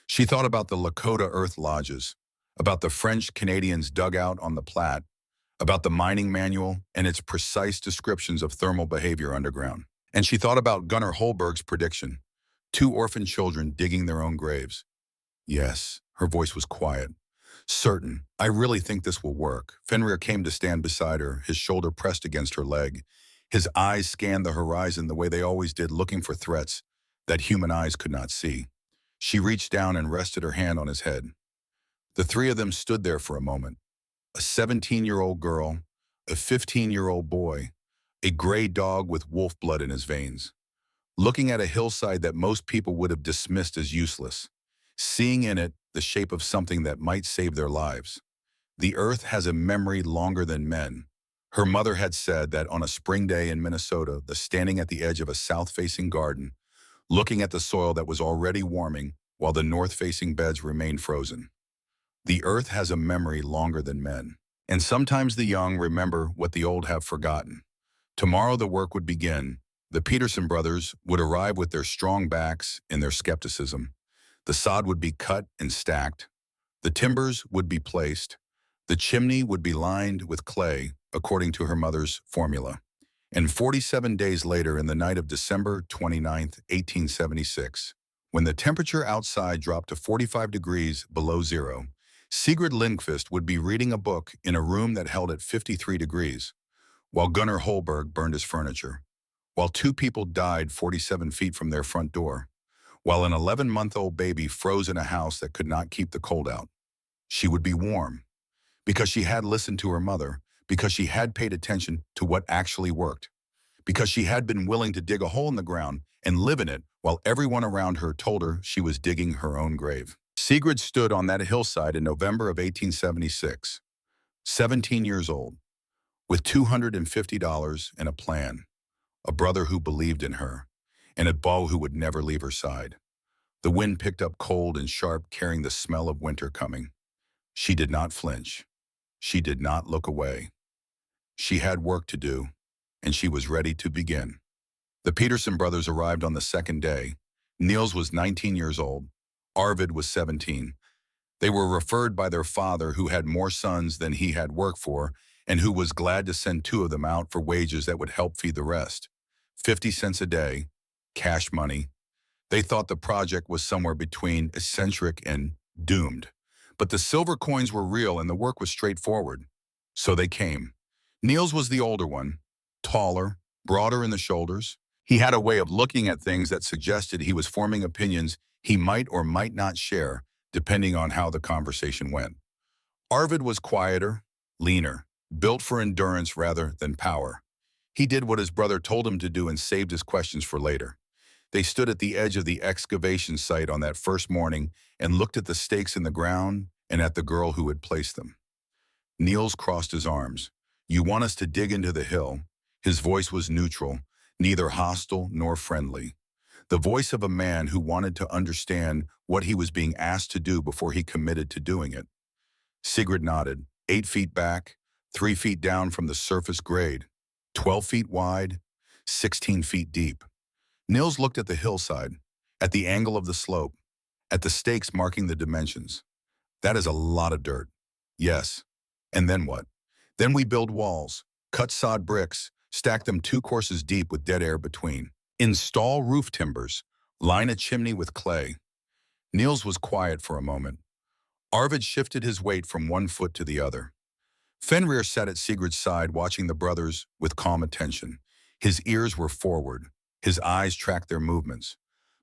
She thought about the Lakota earth lodges, about the French-Canadians' dugout on the Platte, about the mining manual and its precise descriptions of thermal behavior underground. And she thought about Gunnar Holberg's prediction, 2 orphan children digging their own graves. "Yes," her voice was quiet. "Certain. I really think this will work." Fenrir came to stand beside her, his shoulder pressed against her leg. His eyes scanned the horizon the way they always did, looking for threats that human eyes could not see. She reached down and rested her hand on his head. The 3 of them stood there for a moment. A 17-year-old girl, a 15-year-old boy, a gray dog with wolf blood in his veins, looking at a hillside that most people would have dismissed as useless, seeing in it the shape of something that might save their lives. The earth has a memory longer than men. Her mother had said that on a spring day in Minnesota, standing at the edge of a south-facing garden, looking at the soil that was already warming while the north-facing beds remained frozen. The earth has a memory longer than men. And sometimes the young remember what the old have forgotten. Tomorrow the work would begin. The Peterson brothers would arrive with their strong backs and their skepticism. The sod would be cut and stacked. The timbers would be placed. The chimney would be lined with clay, according to her mother's formula. And 47 days later, in the night of December 29th, 1876, when the temperature outside dropped to 45 degrees below zero, Sigrid Lindqvist would be reading a book in a room that held at 53 degrees, while Gunnar Holberg burned his furniture, while 2 people died 47 feet from their front door, while an 11-month-old baby froze in a house that could not keep the cold out. She would be warm, because she had listened to her mother, because she had paid attention to what actually worked, because she had been willing to dig a hole in the ground and live in it while everyone around her told her she was digging her own grave. Sigrid stood on that hillside in November of 1876, 17 years old, with $250 and a plan, a brother who believed in her, and a beau who would never leave her side. The wind picked up cold and sharp, carrying the smell of winter coming. She did not flinch. She did not look away. She had work to do, and she was ready to begin. The Peterson brothers arrived on the second day. Niels was 19 years old. Arvid was 17. They were referred by their father, who had more sons than he had work for, and who was glad to send 2 of them out for wages that would help feed the rest. 50 cents a day, cash money. They thought the project was somewhere between eccentric and doomed. But the silver coins were real and the work was straightforward. So they came. Niels was the older one, taller, broader in the shoulders. He had a way of looking at things that suggested he was forming opinions he might or might not share, depending on how the conversation went. Arvid was quieter, leaner, built for endurance rather than power. He did what his brother told him to do and saved his questions for later. They stood at the edge of the excavation site on that first morning and looked at the stakes in the ground and at the girl who had placed them. Niels crossed his arms, You want us to dig into the hill? His voice was neutral, neither hostile nor friendly. The voice of a man who wanted to understand what he was being asked to do before he committed to doing it. Sigrid nodded. 8 feet back, 3 feet down from the surface grade, 12 feet wide, 16 feet deep. Nils looked at the hillside, at the angle of the slope, at the stakes marking the dimensions. That is a lot of dirt. Yes. And then what? Then we build walls, cut sod bricks, stack them 2 courses deep with dead air between. Install roof timbers, line a chimney with clay. Niels was quiet for a moment. Arvid shifted his weight from one foot to the other. Fenrir sat at Sigurd's side watching the brothers with calm attention. His ears were forward. His eyes tracked their movements.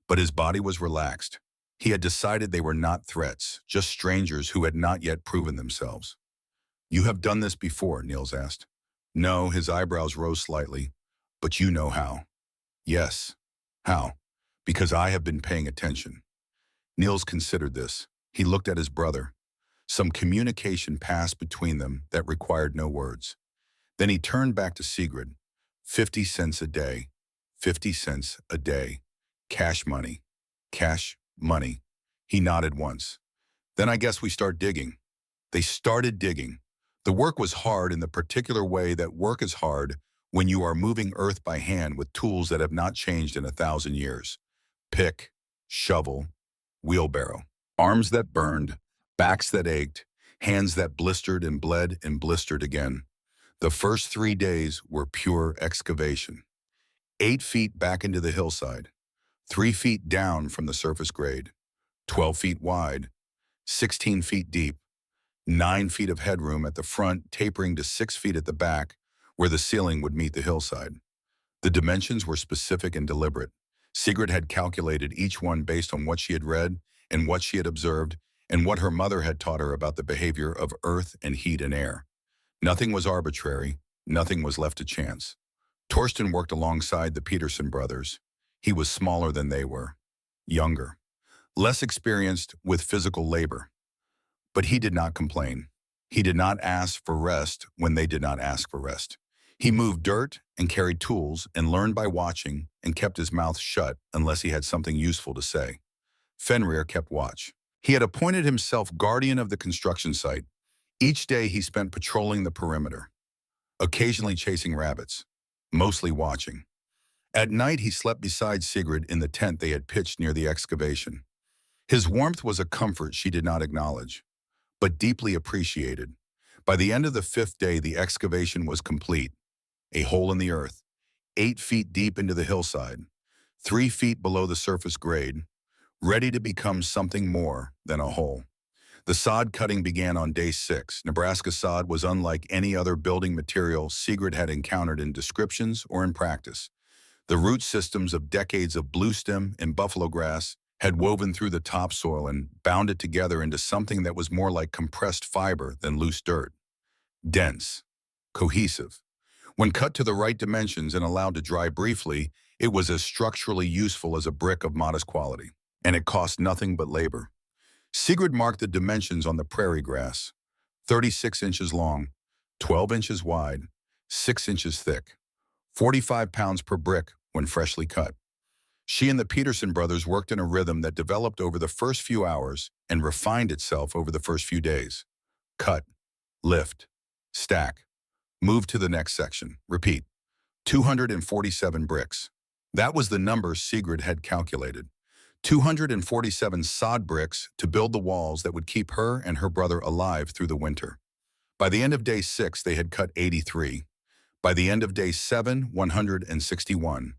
But his body was relaxed. He had decided they were not threats, just strangers who had not yet proven themselves. You have done this before, Niels asked. No, his eyebrows rose slightly. But you know how. Yes. How? Because I have been paying attention. Niels considered this. He looked at his brother. Some communication passed between them that required no words. Then he turned back to Sigrid. 50 cents a day. 50 cents a day. Cash money. Cash money. He nodded once. Then I guess we start digging. They started digging. The work was hard in the particular way that work is hard when you are moving earth by hand with tools that have not changed in 1,000 years. Pick, shovel, wheelbarrow. Arms that burned, backs that ached, hands that blistered and bled and blistered again. The first 3 days were pure excavation. 8 feet back into the hillside, 3 feet down from the surface grade, 12 feet wide, 16 feet deep, 9 feet of headroom at the front tapering to 6 feet at the back where the ceiling would meet the hillside. The dimensions were specific and deliberate. Sigrid had calculated each one based on what she had read and what she had observed and what her mother had taught her about the behavior of earth and heat and air. Nothing was arbitrary, nothing was left to chance. Torsten worked alongside the Peterson brothers. He was smaller than they were, younger, less experienced with physical labor. But he did not complain. He did not ask for rest when they did not ask for rest. He moved dirt and carried tools and learned by watching and kept his mouth shut unless he had something useful to say. Fenrir kept watch. He had appointed himself guardian of the construction site. Each day he spent patrolling the perimeter, occasionally chasing rabbits, mostly watching. At night he slept beside Sigrid in the tent they had pitched near the excavation. His warmth was a comfort she did not acknowledge, but deeply appreciated. By the end of the 5th day, the excavation was complete. A hole in the earth, 8 feet deep into the hillside, 3 feet below the surface grade, ready to become something more than a hole. The sod cutting began on day 6. Nebraska sod was unlike any other building material Sigrid had encountered in descriptions or in practice. The root systems of decades of bluestem and buffalo grass had woven through the topsoil and bound it together into something that was more like compressed fiber than loose dirt. Dense, cohesive. When cut to the right dimensions and allowed to dry briefly, it was as structurally useful as a brick of modest quality. And it cost nothing but labor. Sigrid marked the dimensions on the prairie grass. 36 inches long, 12 inches wide, 6 inches thick. 45 pounds per brick when freshly cut. She and the Peterson brothers worked in a rhythm that developed over the first few hours and refined itself over the first few days. Cut, lift, stack, move to the next section, repeat. 247 bricks. That was the number Sigrid had calculated. 247 sod bricks to build the walls that would keep her and her brother alive through the winter. By the end of day 6, they had cut 83. By the end of day 7, 161.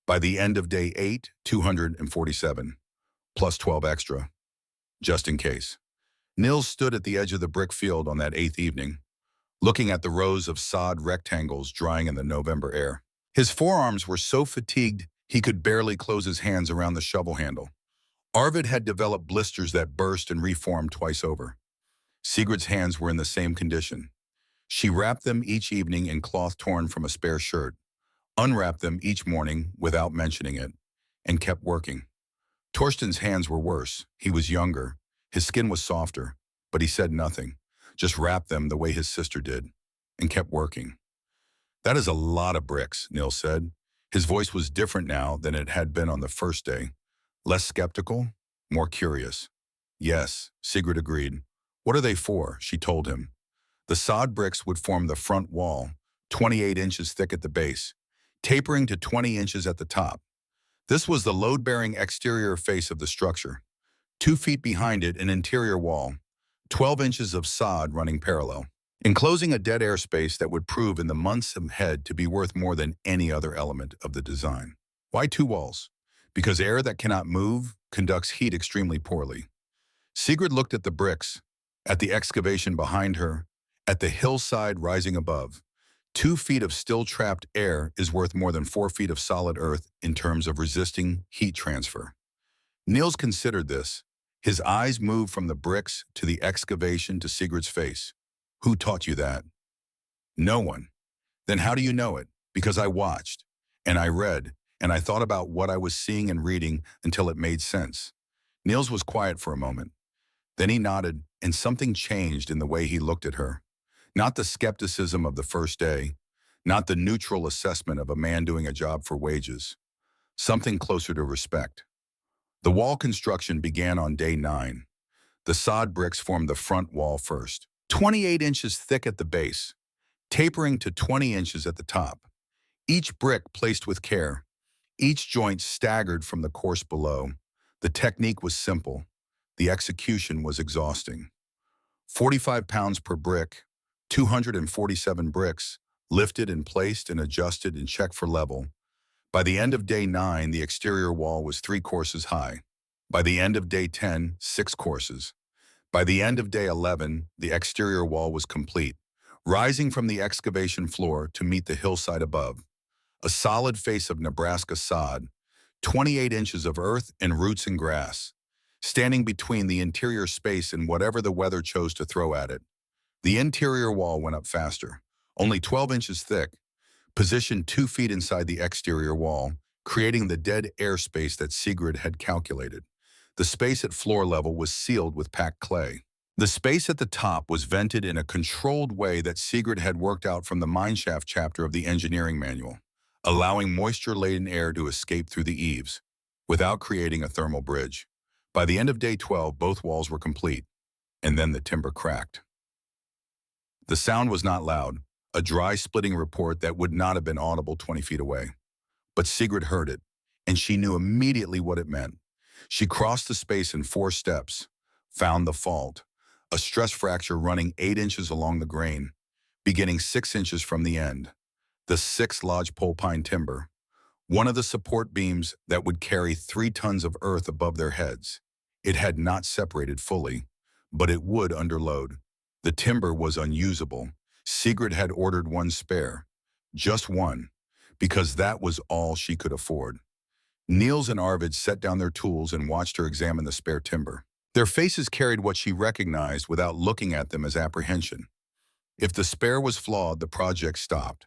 By the end of day 8, 247, plus 12 extra, just in case. Nils stood at the edge of the brick field on that 8th evening, looking at the rows of sod rectangles drying in the November air. His forearms were so fatigued he could barely close his hands around the shovel handle. Arvid had developed blisters that burst and reformed twice over. Sigrid's hands were in the same condition. She wrapped them each evening in cloth torn from a spare shirt, unwrapped them each morning without mentioning it, and kept working. Torsten's hands were worse. He was younger. His skin was softer, but he said nothing, just wrapped them the way his sister did. and kept working. That is a lot of bricks, Neil said. His voice was different now than it had been on the first day. Less skeptical, more curious. Yes, Sigrid agreed. What are they for? She told him. The sod bricks would form the front wall, 28 inches thick at the base, tapering to 20 inches at the top. This was the load-bearing exterior face of the structure. 2 feet behind it, an interior wall, 12 inches of sod running parallel, enclosing a dead airspace that would prove in the months ahead to be worth more than any other element of the design. Why 2 walls? Because air that cannot move conducts heat extremely poorly. Sigrid looked at the bricks, at the excavation behind her, at the hillside rising above. 2 feet of still-trapped air is worth more than 4 feet of solid earth in terms of resisting heat transfer. Niels considered this. His eyes moved from the bricks to the excavation to Sigrid's face. Who taught you that? No one. Then how do you know it? Because I watched, and I read, and I thought about what I was seeing and reading until it made sense. Niels was quiet for a moment. Then he nodded, and something changed in the way he looked at her. Not the skepticism of the first day, not the neutral assessment of a man doing a job for wages. Something closer to respect. The wall construction began on day 9. The sod bricks formed the front wall first, 28 inches thick at the base, tapering to 20 inches at the top. Each brick placed with care, each joint staggered from the course below. The technique was simple. The execution was exhausting. 45 pounds per brick, 247 bricks, lifted and placed and adjusted and checked for level. By the end of day 9, the exterior wall was 3 courses high. By the end of day 10, 6 courses. By the end of day 11, the exterior wall was complete, rising from the excavation floor to meet the hillside above. A solid face of Nebraska sod, 28 inches of earth and roots and grass, standing between the interior space and whatever the weather chose to throw at it. The interior wall went up faster, only 12 inches thick, positioned 2 feet inside the exterior wall, creating the dead airspace that Sigrid had calculated. The space at floor level was sealed with packed clay. The space at the top was vented in a controlled way that Sigrid had worked out from the mineshaft chapter of the engineering manual, allowing moisture-laden air to escape through the eaves, without creating a thermal bridge. By the end of day 12, both walls were complete, and then the timber cracked. The sound was not loud, a dry, splitting report that would not have been audible 20 feet away. But Sigrid heard it, and she knew immediately what it meant. She crossed the space in 4 steps, found the fault, a stress fracture running 8 inches along the grain, beginning 6 inches from the end. The 6 lodgepole pine timber, one of the support beams that would carry 3 tons of earth above their heads. It had not separated fully, but it would under load. The timber was unusable. Sigrid had ordered 1 spare, just 1, because that was all she could afford. Niels and Arvid set down their tools and watched her examine the spare timber. Their faces carried what she recognized without looking at them as apprehension. If the spare was flawed, the project stopped.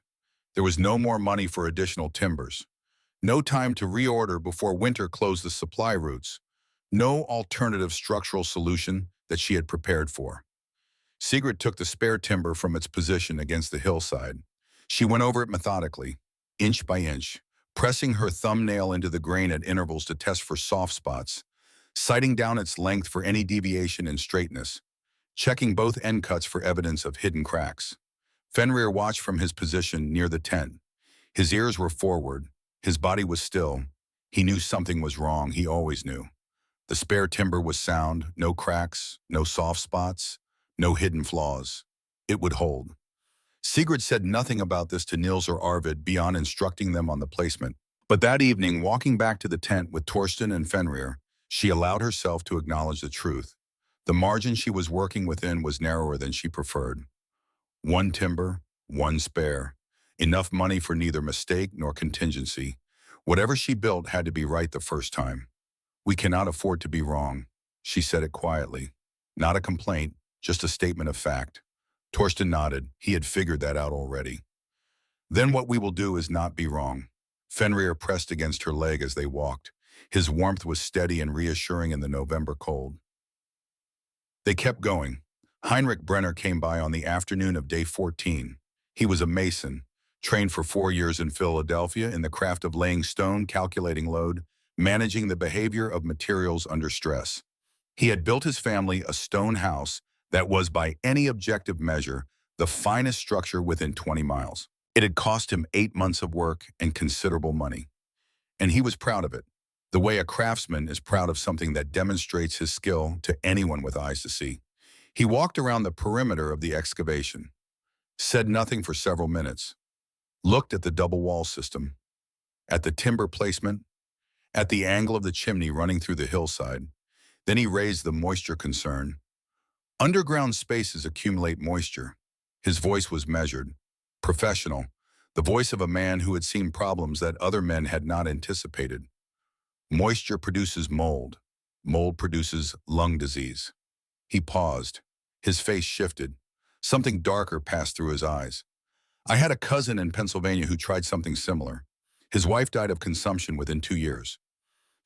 There was no more money for additional timbers. No time to reorder before winter closed the supply routes. No alternative structural solution that she had prepared for. Sigrid took the spare timber from its position against the hillside. She went over it methodically, inch by inch, pressing her thumbnail into the grain at intervals to test for soft spots, sighting down its length for any deviation in straightness, checking both end cuts for evidence of hidden cracks. Fenrir watched from his position near the tent. His ears were forward. His body was still. He knew something was wrong. He always knew. The spare timber was sound, no cracks, no soft spots, no hidden flaws. It would hold. Sigrid said nothing about this to Niels or Arvid beyond instructing them on the placement. But that evening, walking back to the tent with Torsten and Fenrir, she allowed herself to acknowledge the truth. The margin she was working within was narrower than she preferred. 1 timber, 1 spare. Enough money for neither mistake nor contingency. Whatever she built had to be right the first time. We cannot afford to be wrong, she said it quietly. Not a complaint, just a statement of fact. Torsten nodded. He had figured that out already. Then what we will do is not be wrong. Fenrir pressed against her leg as they walked. His warmth was steady and reassuring in the November cold. They kept going. Heinrich Brenner came by on the afternoon of day 14. He was a mason, trained for 4 years in Philadelphia in the craft of laying stone, calculating load, managing the behavior of materials under stress. He had built his family a stone house that was, by any objective measure, the finest structure within 20 miles. It had cost him 8 months of work and considerable money, and he was proud of it, the way a craftsman is proud of something that demonstrates his skill to anyone with eyes to see. He walked around the perimeter of the excavation, said nothing for several minutes, looked at the double wall system, at the timber placement, at the angle of the chimney running through the hillside. Then he raised the moisture concern. Underground spaces accumulate moisture. His voice was measured, professional, the voice of a man who had seen problems that other men had not anticipated. Moisture produces mold. Mold produces lung disease. He paused. His face shifted. Something darker passed through his eyes. I had a cousin in Pennsylvania who tried something similar. His wife died of consumption within 2 years.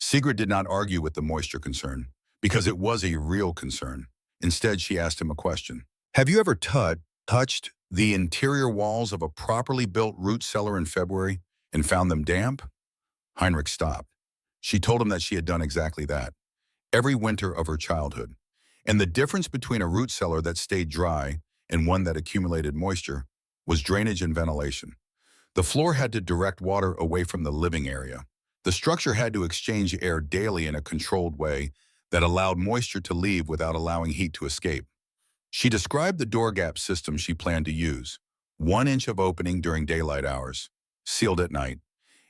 Sigrid did not argue with the moisture concern, because it was a real concern. Instead, she asked him a question. Have you ever touched the interior walls of a properly built root cellar in February and found them damp? Heinrich stopped. She told him that she had done exactly that, every winter of her childhood. And the difference between a root cellar that stayed dry and one that accumulated moisture was drainage and ventilation. The floor had to direct water away from the living area. The structure had to exchange air daily in a controlled way that allowed moisture to leave without allowing heat to escape. She described the door gap system she planned to use: 1 inch of opening during daylight hours, sealed at night,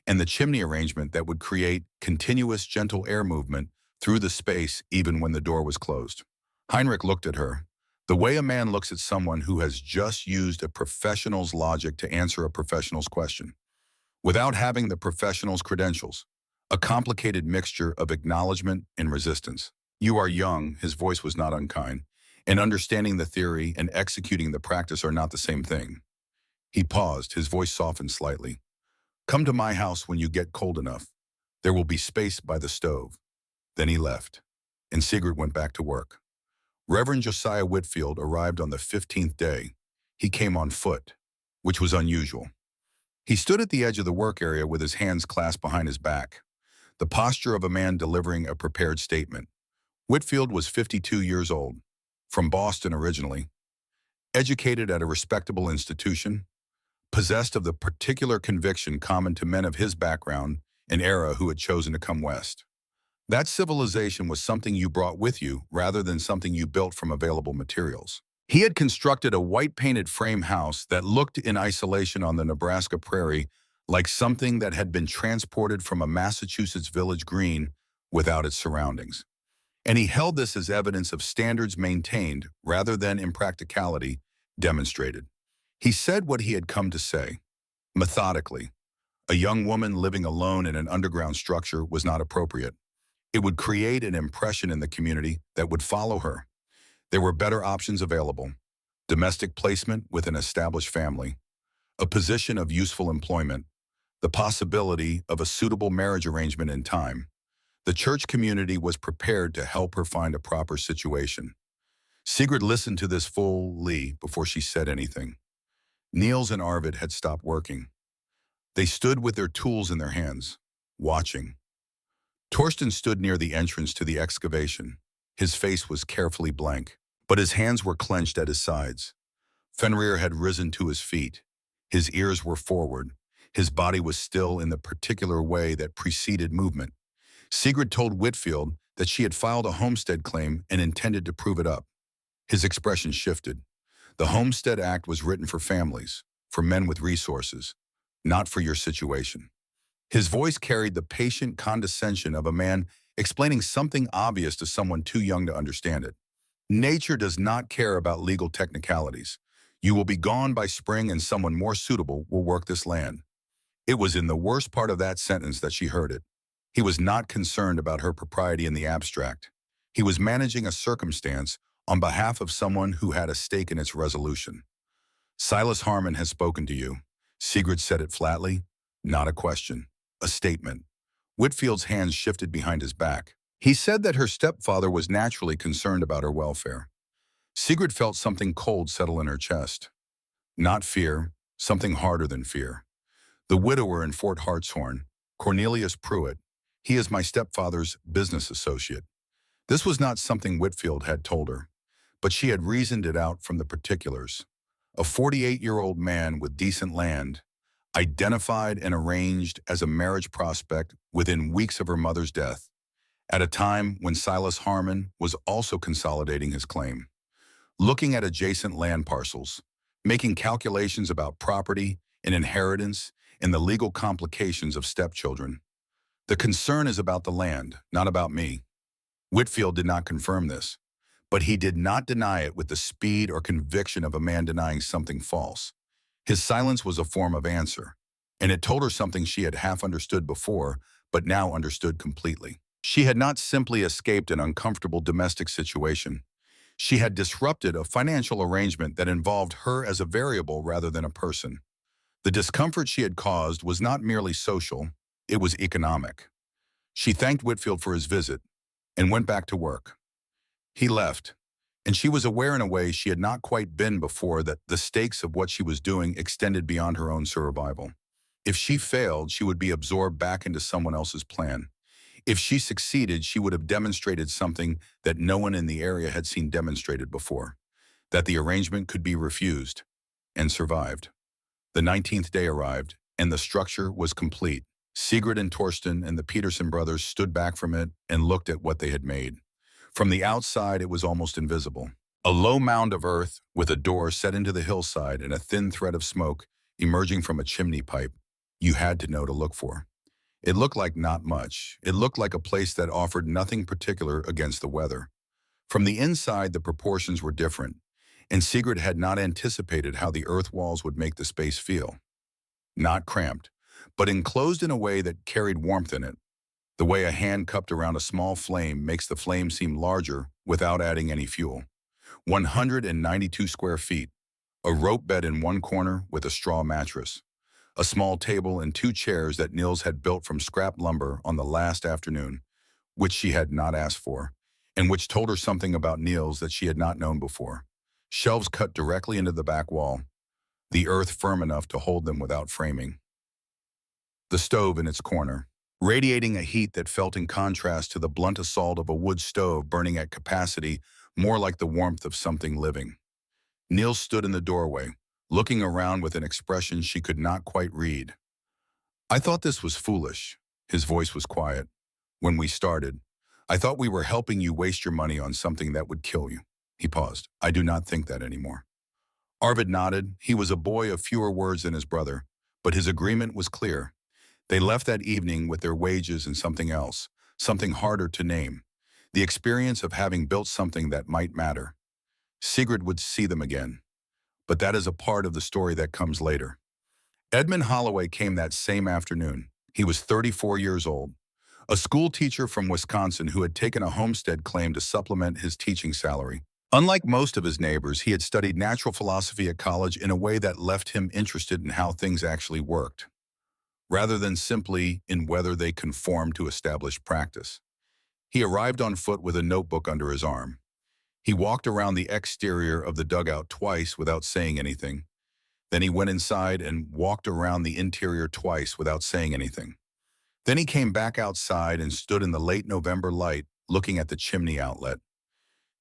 and the chimney arrangement that would create continuous gentle air movement through the space even when the door was closed. Heinrich looked at her, the way a man looks at someone who has just used a professional's logic to answer a professional's question, without having the professional's credentials, a complicated mixture of acknowledgement and resistance. You are young, his voice was not unkind, and understanding the theory and executing the practice are not the same thing. He paused, his voice softened slightly. Come to my house when you get cold enough. There will be space by the stove. Then he left, and Sigrid went back to work. Reverend Josiah Whitfield arrived on the 15th day. He came on foot, which was unusual. He stood at the edge of the work area with his hands clasped behind his back, the posture of a man delivering a prepared statement. Whitfield was 52 years old, from Boston originally, educated at a respectable institution, possessed of the particular conviction common to men of his background and era who had chosen to come west. That civilization was something you brought with you rather than something you built from available materials. He had constructed a white-painted frame house that looked in isolation on the Nebraska prairie like something that had been transported from a Massachusetts village green without its surroundings. And he held this as evidence of standards maintained rather than impracticality demonstrated. He said what he had come to say, methodically. A young woman living alone in an underground structure was not appropriate. It would create an impression in the community that would follow her. There were better options available: domestic placement with an established family, a position of useful employment, the possibility of a suitable marriage arrangement in time. The church community was prepared to help her find a proper situation. Sigrid listened to this fully before she said anything. Niels and Arvid had stopped working. They stood with their tools in their hands, watching. Torsten stood near the entrance to the excavation. His face was carefully blank, but his hands were clenched at his sides. Fenrir had risen to his feet. His ears were forward. His body was still in the particular way that preceded movement. Sigrid told Whitfield that she had filed a homestead claim and intended to prove it up. His expression shifted. The Homestead Act was written for families, for men with resources, not for your situation. His voice carried the patient condescension of a man explaining something obvious to someone too young to understand it. Nature does not care about legal technicalities. You will be gone by spring and someone more suitable will work this land. It was in the worst part of that sentence that she heard it. He was not concerned about her propriety in the abstract. He was managing a circumstance on behalf of someone who had a stake in its resolution. Silas Harmon has spoken to you. Sigrid said it flatly, not a question, a statement. Whitfield's hands shifted behind his back. He said that her stepfather was naturally concerned about her welfare. Sigrid felt something cold settle in her chest. Not fear, something harder than fear. The widower in Fort Hartshorn, Cornelius Pruitt, he is my stepfather's business associate. This was not something Whitfield had told her, but she had reasoned it out from the particulars. A 48-year-old man with decent land, identified and arranged as a marriage prospect within weeks of her mother's death, at a time when Silas Harmon was also consolidating his claim. Looking at adjacent land parcels, making calculations about property and inheritance and the legal complications of stepchildren. The concern is about the land, not about me. Whitfield did not confirm this, but he did not deny it with the speed or conviction of a man denying something false. His silence was a form of answer, and it told her something she had half understood before, but now understood completely. She had not simply escaped an uncomfortable domestic situation. She had disrupted a financial arrangement that involved her as a variable rather than a person. The discomfort she had caused was not merely social, it was economic. She thanked Whitfield for his visit and went back to work. He left, and she was aware in a way she had not quite been before that the stakes of what she was doing extended beyond her own survival. If she failed, she would be absorbed back into someone else's plan. If she succeeded, she would have demonstrated something that no one in the area had seen demonstrated before, that the arrangement could be refused, and survived. The 19th day arrived, and the structure was complete. Sigrid and Torsten and the Peterson brothers stood back from it and looked at what they had made. From the outside, it was almost invisible. A low mound of earth with a door set into the hillside and a thin thread of smoke emerging from a chimney pipe you had to know to look for. It looked like not much. It looked like a place that offered nothing particular against the weather. From the inside, the proportions were different, and Sigrid had not anticipated how the earth walls would make the space feel. Not cramped, but enclosed in a way that carried warmth in it. The way a hand cupped around a small flame makes the flame seem larger without adding any fuel. 192 square feet, a rope bed in one corner with a straw mattress, a small table and 2 chairs that Niels had built from scrap lumber on the last afternoon, which she had not asked for, and which told her something about Niels that she had not known before. Shelves cut directly into the back wall, the earth firm enough to hold them without framing. The stove in its corner, radiating a heat that felt in contrast to the blunt assault of a wood stove burning at capacity, more like the warmth of something living. Niels stood in the doorway, looking around with an expression she could not quite read. "I thought this was foolish." His voice was quiet. "When we started, I thought we were helping you waste your money on something that would kill you." He paused. "I do not think that anymore." Arvid nodded. He was a boy of fewer words than his brother, but his agreement was clear. They left that evening with their wages and something else, something harder to name, the experience of having built something that might matter. Sigrid would see them again, but that is a part of the story that comes later. Edmund Holloway came that same afternoon. He was 34 years old, a school teacher from Wisconsin who had taken a homestead claim to supplement his teaching salary. Unlike most of his neighbors, he had studied natural philosophy at college in a way that left him interested in how things actually worked, rather than simply in whether they conformed to established practice. He arrived on foot with a notebook under his arm. He walked around the exterior of the dugout twice without saying anything. Then he went inside and walked around the interior twice without saying anything. Then he came back outside and stood in the late November light, looking at the chimney outlet.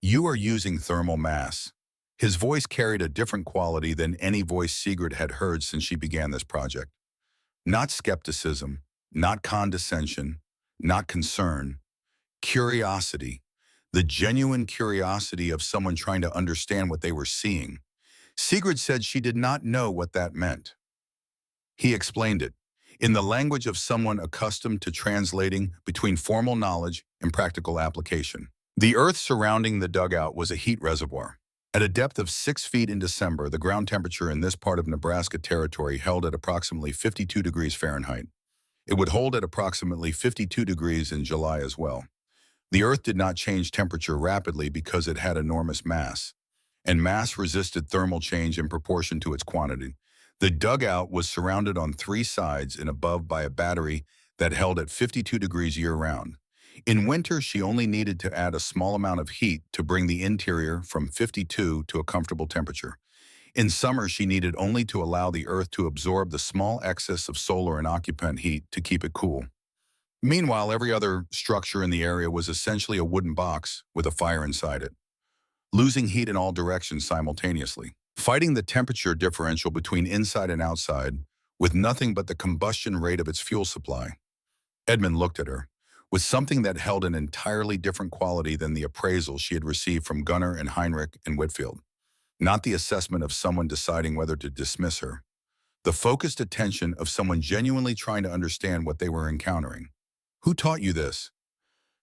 "You are using thermal mass." His voice carried a different quality than any voice Sigrid had heard since she began this project. Not skepticism, not condescension, not concern. Curiosity. The genuine curiosity of someone trying to understand what they were seeing. Sigrid said she did not know what that meant. He explained it, in the language of someone accustomed to translating between formal knowledge and practical application. The earth surrounding the dugout was a heat reservoir. At a depth of 6 feet in December, the ground temperature in this part of Nebraska territory held at approximately 52 degrees Fahrenheit. It would hold at approximately 52 degrees in July as well. The earth did not change temperature rapidly because it had enormous mass, and mass resisted thermal change in proportion to its quantity. The dugout was surrounded on 3 sides and above by a battery that held at 52 degrees year-round. In winter, she only needed to add a small amount of heat to bring the interior from 52 to a comfortable temperature. In summer, she needed only to allow the Earth to absorb the small excess of solar and occupant heat to keep it cool. Meanwhile, every other structure in the area was essentially a wooden box with a fire inside it, losing heat in all directions simultaneously, fighting the temperature differential between inside and outside with nothing but the combustion rate of its fuel supply. Edmund looked at her with something that held an entirely different quality than the appraisal she had received from Gunnar and Heinrich and Whitfield. Not the assessment of someone deciding whether to dismiss her. The focused attention of someone genuinely trying to understand what they were encountering. Who taught you this?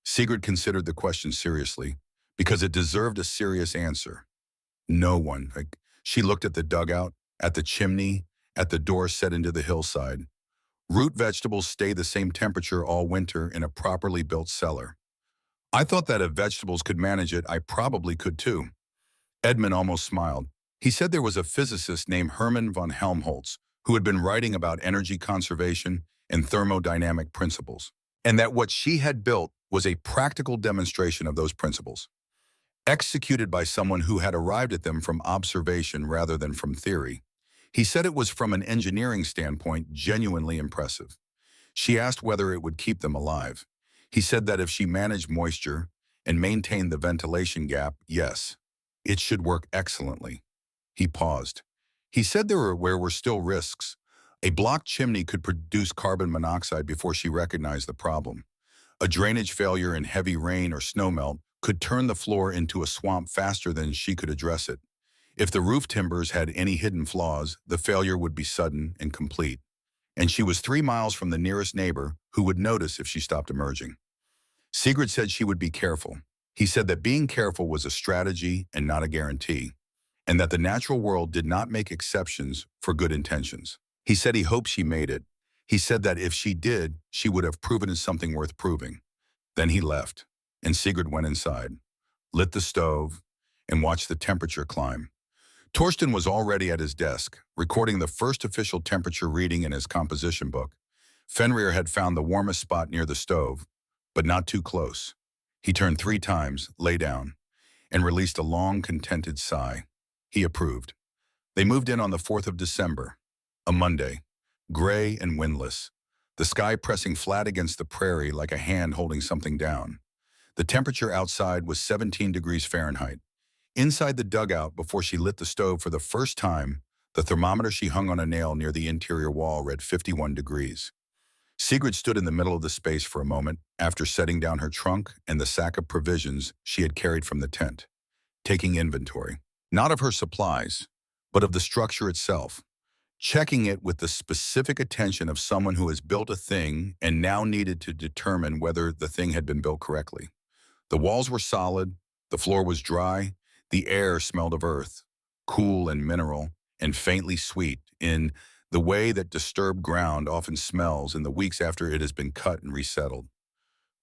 Sigrid considered the question seriously, because it deserved a serious answer. No one. She looked at the dugout, at the chimney, at the door set into the hillside. Root vegetables stay the same temperature all winter in a properly built cellar. I thought that if vegetables could manage it, I probably could too. Edmund almost smiled. He said there was a physicist named Hermann von Helmholtz who had been writing about energy conservation and thermodynamic principles, and that what she had built was a practical demonstration of those principles, executed by someone who had arrived at them from observation rather than from theory. He said it was from an engineering standpoint genuinely impressive. She asked whether it would keep them alive. He said that if she managed moisture and maintained the ventilation gap, yes, it should work excellently. He paused. He said there were still risks. A blocked chimney could produce carbon monoxide before she recognized the problem. A drainage failure in heavy rain or snowmelt could turn the floor into a swamp faster than she could address it. If the roof timbers had any hidden flaws, the failure would be sudden and complete. And she was 3 miles from the nearest neighbor who would notice if she stopped emerging. Sigrid said she would be careful. He said that being careful was a strategy and not a guarantee, and that the natural world did not make exceptions for good intentions. He said he hoped she made it. He said that if she did, she would have proven something worth proving. Then he left, and Sigrid went inside, lit the stove, and watched the temperature climb. Torsten was already at his desk, recording the first official temperature reading in his composition book. Fenrir had found the warmest spot near the stove, but not too close. He turned 3 times, lay down, and released a long, contented sigh. He approved. They moved in on the 4th of December, a Monday, gray and windless, the sky pressing flat against the prairie like a hand holding something down. The temperature outside was 17 degrees Fahrenheit. Inside the dugout, before she lit the stove for the first time, the thermometer she hung on a nail near the interior wall read 51 degrees. Sigrid stood in the middle of the space for a moment after setting down her trunk and the sack of provisions she had carried from the tent, taking inventory, not of her supplies, but of the structure itself, checking it with the specific attention of someone who has built a thing and now needed to determine whether the thing had been built correctly. The walls were solid, the floor was dry, the air smelled of earth, cool and mineral, and faintly sweet, in the way that disturbed ground often smells in the weeks after it has been cut and resettled.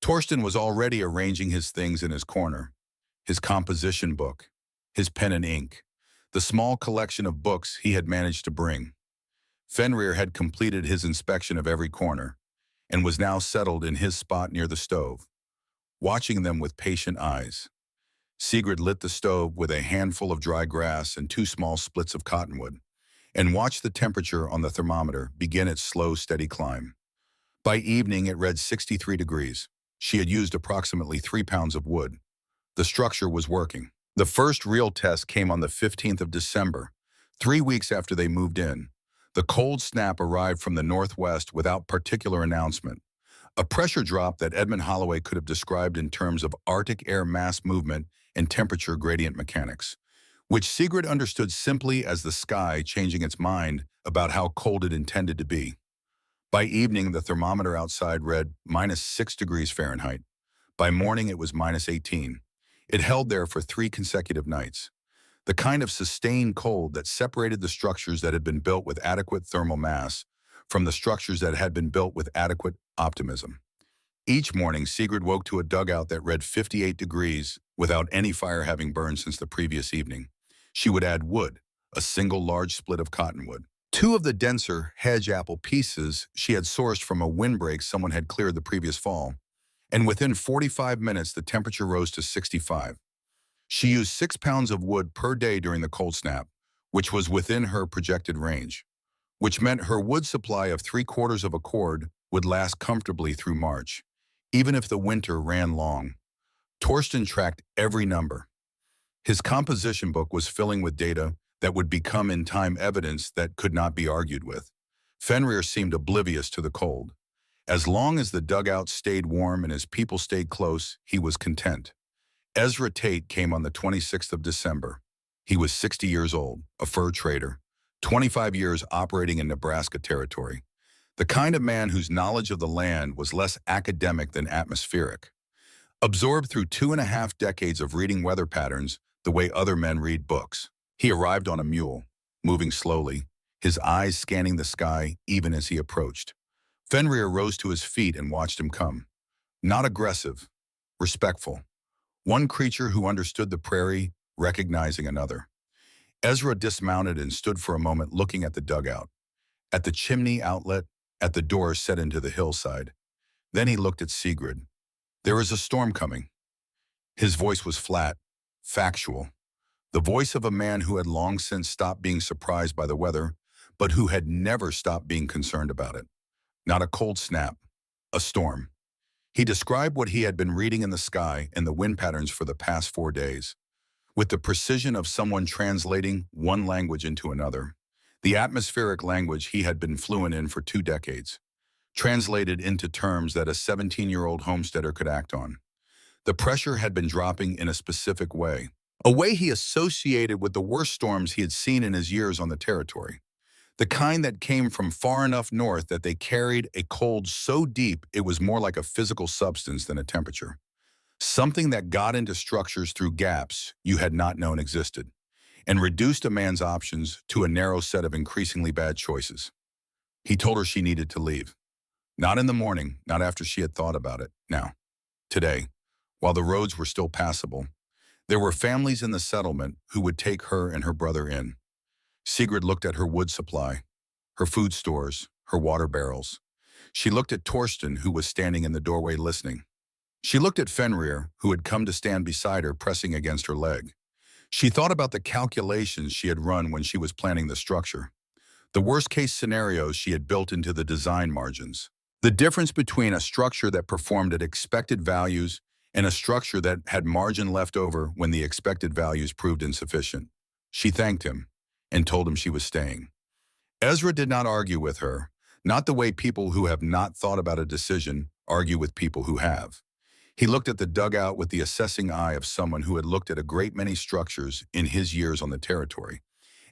Torsten was already arranging his things in his corner, his composition book, his pen and ink, the small collection of books he had managed to bring. Fenrir had completed his inspection of every corner and was now settled in his spot near the stove, watching them with patient eyes. Sigrid lit the stove with a handful of dry grass and 2 small splits of cottonwood, and watched the temperature on the thermometer begin its slow, steady climb. By evening, it read 63 degrees. She had used approximately 3 pounds of wood. The structure was working. The first real test came on the 15th of December, 3 weeks after they moved in. The cold snap arrived from the northwest without particular announcement. A pressure drop that Edmund Holloway could have described in terms of Arctic air mass movement and temperature gradient mechanics, which Sigrid understood simply as the sky changing its mind about how cold it intended to be. By evening, the thermometer outside read -6 degrees Fahrenheit. By morning, it was -18. It held there for 3 consecutive nights, the kind of sustained cold that separated the structures that had been built with adequate thermal mass from the structures that had been built with adequate optimism. Each morning, Sigrid woke to a dugout that read 58 degrees without any fire having burned since the previous evening. She would add wood, a single large split of cottonwood. 2 of the denser hedge apple pieces she had sourced from a windbreak someone had cleared the previous fall, and within 45 minutes the temperature rose to 65. She used 6 pounds of wood per day during the cold snap, which was within her projected range, which meant her wood supply of 3/4 of a cord would last comfortably through March, even if the winter ran long. Torsten tracked every number. His composition book was filling with data that would become in time evidence that could not be argued with. Fenrir seemed oblivious to the cold. As long as the dugout stayed warm and his people stayed close, he was content. Ezra Tate came on the 26th of December. He was 60 years old, a fur trader, 25 years operating in Nebraska territory. The kind of man whose knowledge of the land was less academic than atmospheric. Absorbed through 2.5 decades of reading weather patterns the way other men read books. He arrived on a mule, moving slowly, his eyes scanning the sky even as he approached. Fenrir rose to his feet and watched him come. Not aggressive, respectful. One creature who understood the prairie, recognizing another. Ezra dismounted and stood for a moment looking at the dugout, at the chimney outlet, at the door set into the hillside. Then he looked at Sigrid. There is a storm coming. His voice was flat, factual. The voice of a man who had long since stopped being surprised by the weather, but who had never stopped being concerned about it. Not a cold snap, a storm. He described what he had been reading in the sky and the wind patterns for the past 4 days. With the precision of someone translating one language into another, the atmospheric language he had been fluent in for 2 decades, translated into terms that a 17-year-old homesteader could act on. The pressure had been dropping in a specific way, a way he associated with the worst storms he had seen in his years on the territory. The kind that came from far enough north that they carried a cold so deep it was more like a physical substance than a temperature. Something that got into structures through gaps you had not known existed, and reduced a man's options to a narrow set of increasingly bad choices. He told her she needed to leave. Not in the morning, not after she had thought about it. Now, today, while the roads were still passable, there were families in the settlement who would take her and her brother in. Sigrid looked at her wood supply, her food stores, her water barrels. She looked at Torsten, who was standing in the doorway listening. She looked at Fenrir, who had come to stand beside her, pressing against her leg. She thought about the calculations she had run when she was planning the structure, the worst-case scenarios she had built into the design margins. The difference between a structure that performed at expected values and a structure that had margin left over when the expected values proved insufficient. She thanked him and told him she was staying. Ezra did not argue with her, not the way people who have not thought about a decision argue with people who have. He looked at the dugout with the assessing eye of someone who had looked at a great many structures in his years on the territory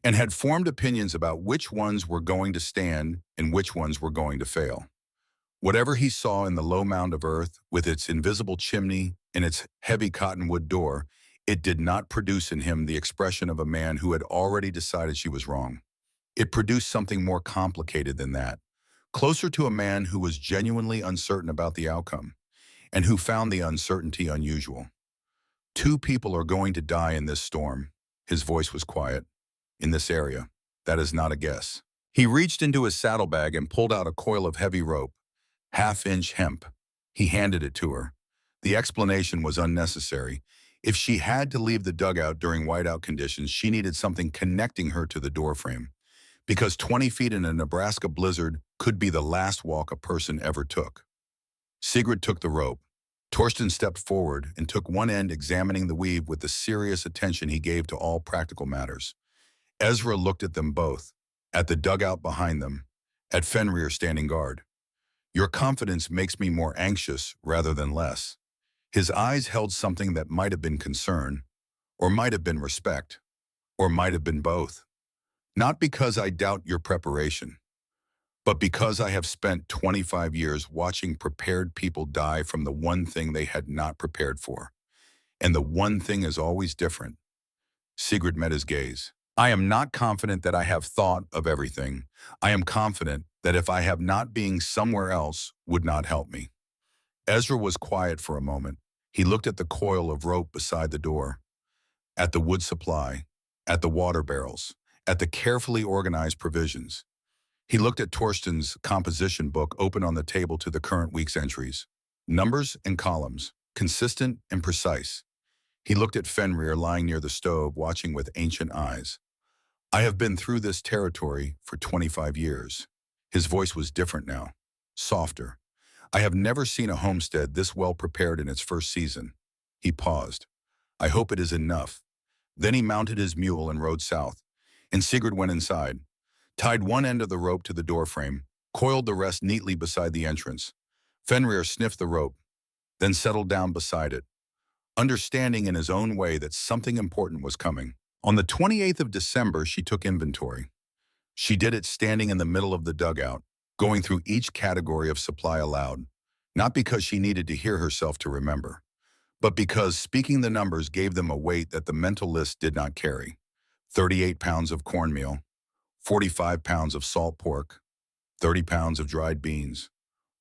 and had formed opinions about which ones were going to stand and which ones were going to fail. Whatever he saw in the low mound of earth with its invisible chimney and its heavy cottonwood door, it did not produce in him the expression of a man who had already decided she was wrong. It produced something more complicated than that, closer to a man who was genuinely uncertain about the outcome, and who found the uncertainty unusual. 2 people are going to die in this storm. His voice was quiet. In this area. That is not a guess. He reached into his saddlebag and pulled out a coil of heavy rope, 1/2-inch hemp. He handed it to her. The explanation was unnecessary. If she had to leave the dugout during whiteout conditions, she needed something connecting her to the doorframe, because 20 feet in a Nebraska blizzard could be the last walk a person ever took. Sigrid took the rope. Torsten stepped forward and took one end, examining the weave with the serious attention he gave to all practical matters. Ezra looked at them both, at the dugout behind them, at Fenrir standing guard. Your confidence makes me more anxious rather than less. His eyes held something that might have been concern, or might have been respect, or might have been both. Not because I doubt your preparation, but because I have spent 25 years watching prepared people die from the one thing they had not prepared for. And the one thing is always different. Sigrid met his gaze. I am not confident that I have thought of everything. I am confident that if I have not, being somewhere else would not help me. Ezra was quiet for a moment. He looked at the coil of rope beside the door, at the wood supply, at the water barrels, at the carefully organized provisions. He looked at Torsten's composition book open on the table to the current week's entries. Numbers and columns, consistent and precise. He looked at Fenrir lying near the stove, watching with ancient eyes. I have been through this territory for 25 years. His voice was different now, softer. I have never seen a homestead this well prepared in its first season. He paused. I hope it is enough. Then he mounted his mule and rode south, and Sigurd went inside, tied one end of the rope to the doorframe, coiled the rest neatly beside the entrance. Fenrir sniffed the rope, then settled down beside it, understanding in his own way that something important was coming. On the 28th of December, she took inventory. She did it standing in the middle of the dugout, going through each category of supply aloud, not because she needed to hear herself to remember, but because speaking the numbers gave them a weight that the mental list did not carry. 38 pounds of cornmeal, 45 pounds of salt pork, 30 pounds of dried beans,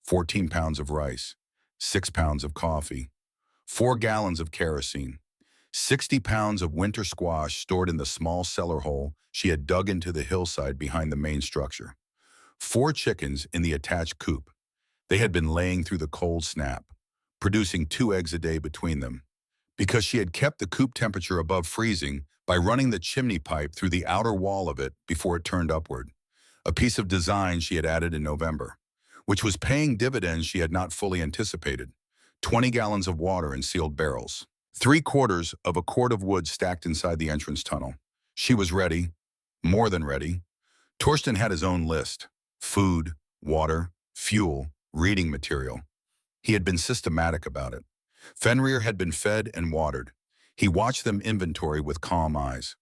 14 pounds of rice, 6 pounds of coffee, 4 gallons of kerosene, 60 pounds of winter squash stored in the small cellar hole she had dug into the hillside behind the main structure, 4 chickens in the attached coop. They had been laying through the cold snap, producing 2 eggs a day between them. Because she had kept the coop temperature above freezing by running the chimney pipe through the outer wall of it before it turned upward, a piece of design she had added in November, which was paying dividends she had not fully anticipated. 20 gallons of water in sealed barrels. 3/4 of a cord of wood stacked inside the entrance tunnel. She was ready, more than ready. Torsten had his own list: food, water, fuel, reading material. He had been systematic about it. Fenrir had been fed and watered. He watched them inventory with calm eyes.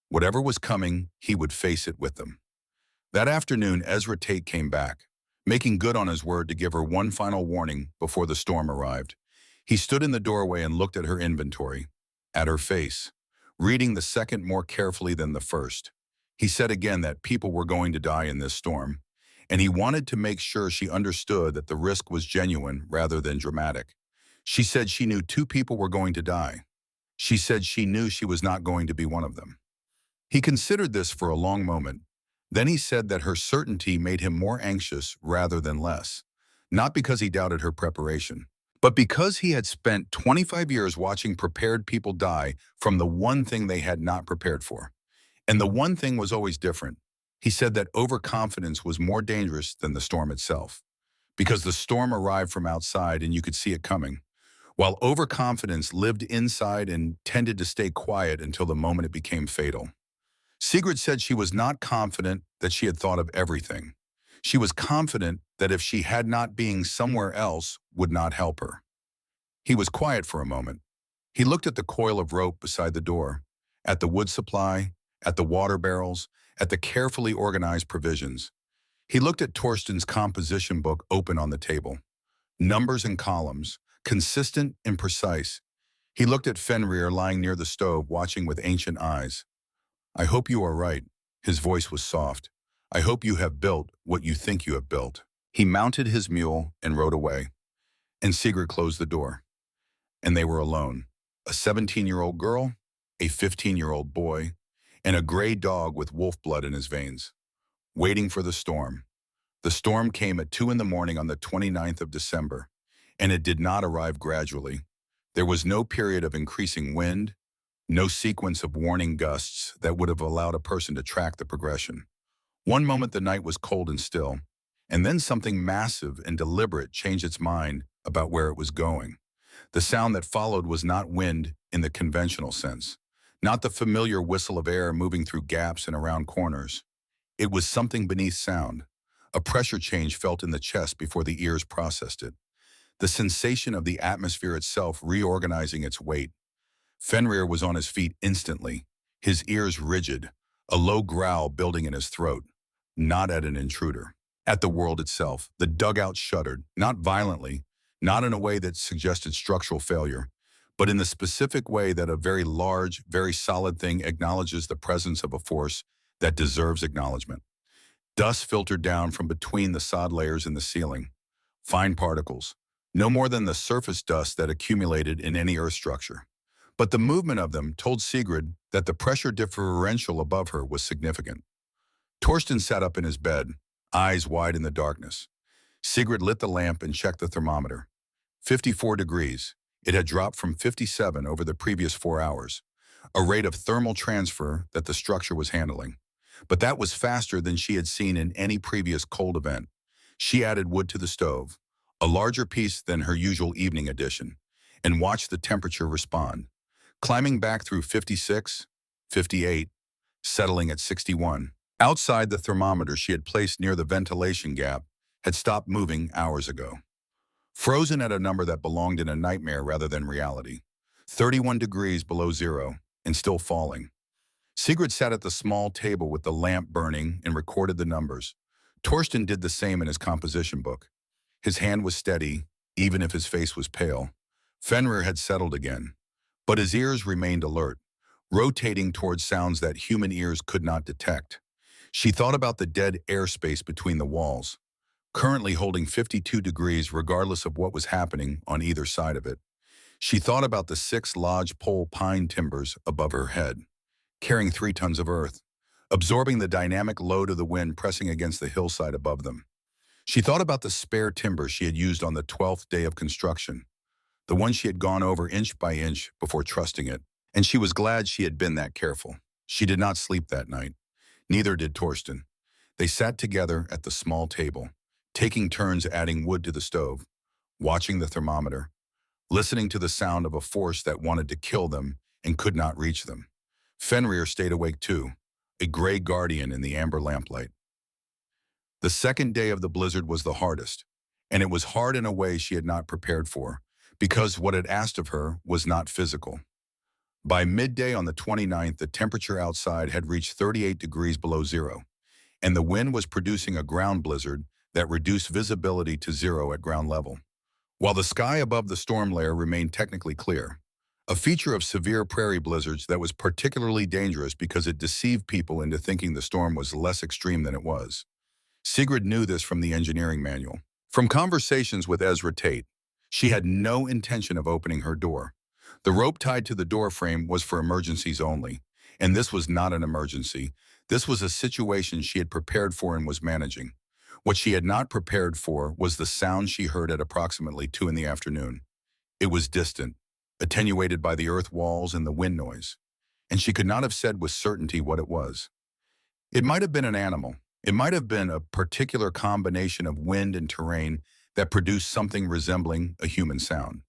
Whatever was coming, he would face it with them. That afternoon, Ezra Tate came back, making good on his word to give her one final warning before the storm arrived. He stood in the doorway and looked at her inventory, at her face, reading the second more carefully than the first. He said again that people were going to die in this storm, and he wanted to make sure she understood that the risk was genuine rather than dramatic. She said she knew 2 people were going to die. She said she knew she was not going to be one of them. He considered this for a long moment. Then he said that her certainty made him more anxious rather than less, not because he doubted her preparation, but because he had spent 25 years watching prepared people die from the one thing they had not prepared for. And the one thing was always different. He said that overconfidence was more dangerous than the storm itself, because the storm arrived from outside and you could see it coming, while overconfidence lived inside and tended to stay quiet until the moment it became fatal. Sigrid said she was not confident that she had thought of everything. She was confident that if she had not, being somewhere else would not help her. He was quiet for a moment. He looked at the coil of rope beside the door, at the wood supply, at the water barrels, at the carefully organized provisions. He looked at Torsten's composition book open on the table. Numbers and columns, consistent and precise. He looked at Fenrir lying near the stove, watching with ancient eyes. I hope you are right. His voice was soft. I hope you have built what you think you have built. He mounted his mule and rode away. And Sigrid closed the door. And they were alone. A 17-year-old girl, a 15-year-old boy, and a gray dog with wolf blood in his veins, waiting for the storm. The storm came at 2 in the morning on the 29th of December, and it did not arrive gradually. There was no period of increasing wind, no sequence of warning gusts that would have allowed a person to track the progression. One moment the night was cold and still, and then something massive and deliberate changed its mind about where it was going. The sound that followed was not wind in the conventional sense, not the familiar whistle of air moving through gaps and around corners. It was something beneath sound, a pressure change felt in the chest before the ears processed it, the sensation of the atmosphere itself reorganizing its weight. Fenrir was on his feet instantly, his ears rigid, a low growl building in his throat, not at an intruder, at the world itself. The dugout shuddered, not violently, not in a way that suggested structural failure, but in the specific way that a very large, very solid thing acknowledges the presence of a force that deserves acknowledgement. Dust filtered down from between the sod layers in the ceiling, fine particles, no more than the surface dust that accumulated in any earth structure. But the movement of them told Sigrid that the pressure differential above her was significant. Torsten sat up in his bed, eyes wide in the darkness. Sigrid lit the lamp and checked the thermometer. 54 degrees. It had dropped from 57 over the previous 4 hours, a rate of thermal transfer that the structure was handling. but that was faster than she had seen in any previous cold event. She added wood to the stove, a larger piece than her usual evening addition, and watched the temperature respond, climbing back through 56, 58, settling at 61. Outside, the thermometer she had placed near the ventilation gap had stopped moving hours ago, frozen at a number that belonged in a nightmare rather than reality. 31 degrees below zero, and still falling. Sigrid sat at the small table with the lamp burning and recorded the numbers. Torsten did the same in his composition book. His hand was steady, even if his face was pale. Fenrir had settled again, but his ears remained alert, rotating towards sounds that human ears could not detect. She thought about the dead airspace between the walls, currently holding 52 degrees regardless of what was happening on either side of it. She thought about the 6 lodge-pole pine timbers above her head, carrying 3 tons of earth, absorbing the dynamic load of the wind pressing against the hillside above them. She thought about the spare timber she had used on the 12th day of construction, the one she had gone over inch by inch before trusting it, and she was glad she had been that careful. She did not sleep that night. Neither did Torsten. They sat together at the small table, taking turns adding wood to the stove, watching the thermometer, listening to the sound of a force that wanted to kill them and could not reach them. Fenrir stayed awake too, a gray guardian in the amber lamplight. The second day of the blizzard was the hardest, and it was hard in a way she had not prepared for, because what it asked of her was not physical. By midday on the 29th, the temperature outside had reached 38 degrees below zero, and the wind was producing a ground blizzard that reduced visibility to zero at ground level. While the sky above the storm layer remained technically clear, a feature of severe prairie blizzards that was particularly dangerous because it deceived people into thinking the storm was less extreme than it was. Sigrid knew this from the engineering manual. From conversations with Ezra Tate, she had no intention of opening her door. The rope tied to the door frame was for emergencies only, and this was not an emergency. This was a situation she had prepared for and was managing. What she had not prepared for was the sound she heard at approximately 2 in the afternoon. It was distant, attenuated by the earth walls and the wind noise, and she could not have said with certainty what it was. It might have been an animal. It might have been a particular combination of wind and terrain that produced something resembling a human sound.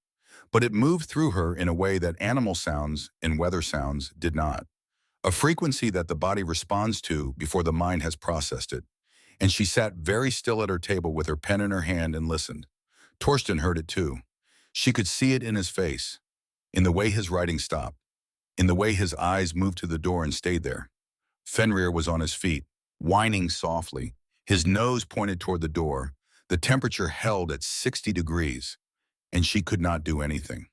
But it moved through her in a way that animal sounds and weather sounds did not. A frequency that the body responds to before the mind has processed it. And she sat very still at her table with her pen in her hand and listened. Torsten heard it too. She could see it in his face, in the way his writing stopped, in the way his eyes moved to the door and stayed there. Fenrir was on his feet, whining softly, his nose pointed toward the door. The temperature held at 60 degrees, and she could not do anything.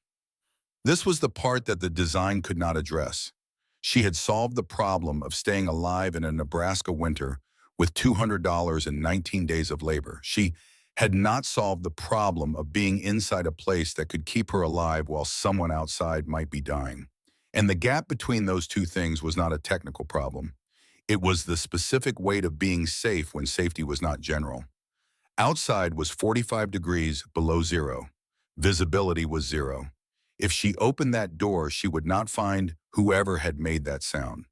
This was the part that the design could not address. She had solved the problem of staying alive in a Nebraska winter with $200 and 19 days of labor. She had not solved the problem of being inside a place that could keep her alive while someone outside might be dying. And the gap between those two things was not a technical problem. It was the specific weight of being safe when safety was not general. Outside was 45 degrees below zero. Visibility was zero. If she opened that door, she would not find whoever had made that sound.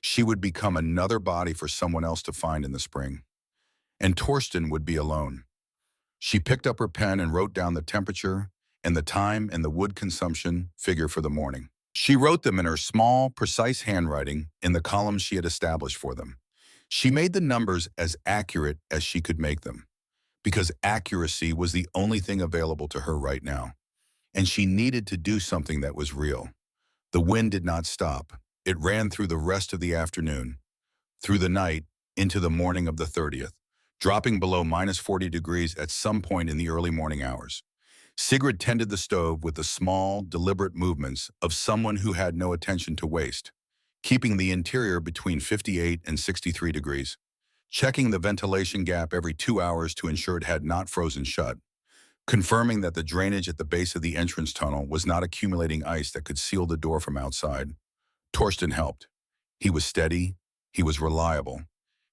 She would become another body for someone else to find in the spring. And Torsten would be alone. She picked up her pen and wrote down the temperature and the time and the wood consumption figure for the morning. She wrote them in her small, precise handwriting in the columns she had established for them. She made the numbers as accurate as she could make them, because accuracy was the only thing available to her right now. And she needed to do something that was real. The wind did not stop. It ran through the rest of the afternoon, through the night, into the morning of the 30th, dropping below minus 40 degrees at some point in the early morning hours. Sigrid tended the stove with the small, deliberate movements of someone who had no attention to waste, keeping the interior between 58 and 63 degrees, checking the ventilation gap every 2 hours to ensure it had not frozen shut, confirming that the drainage at the base of the entrance tunnel was not accumulating ice that could seal the door from outside. Torsten helped. He was steady. He was reliable.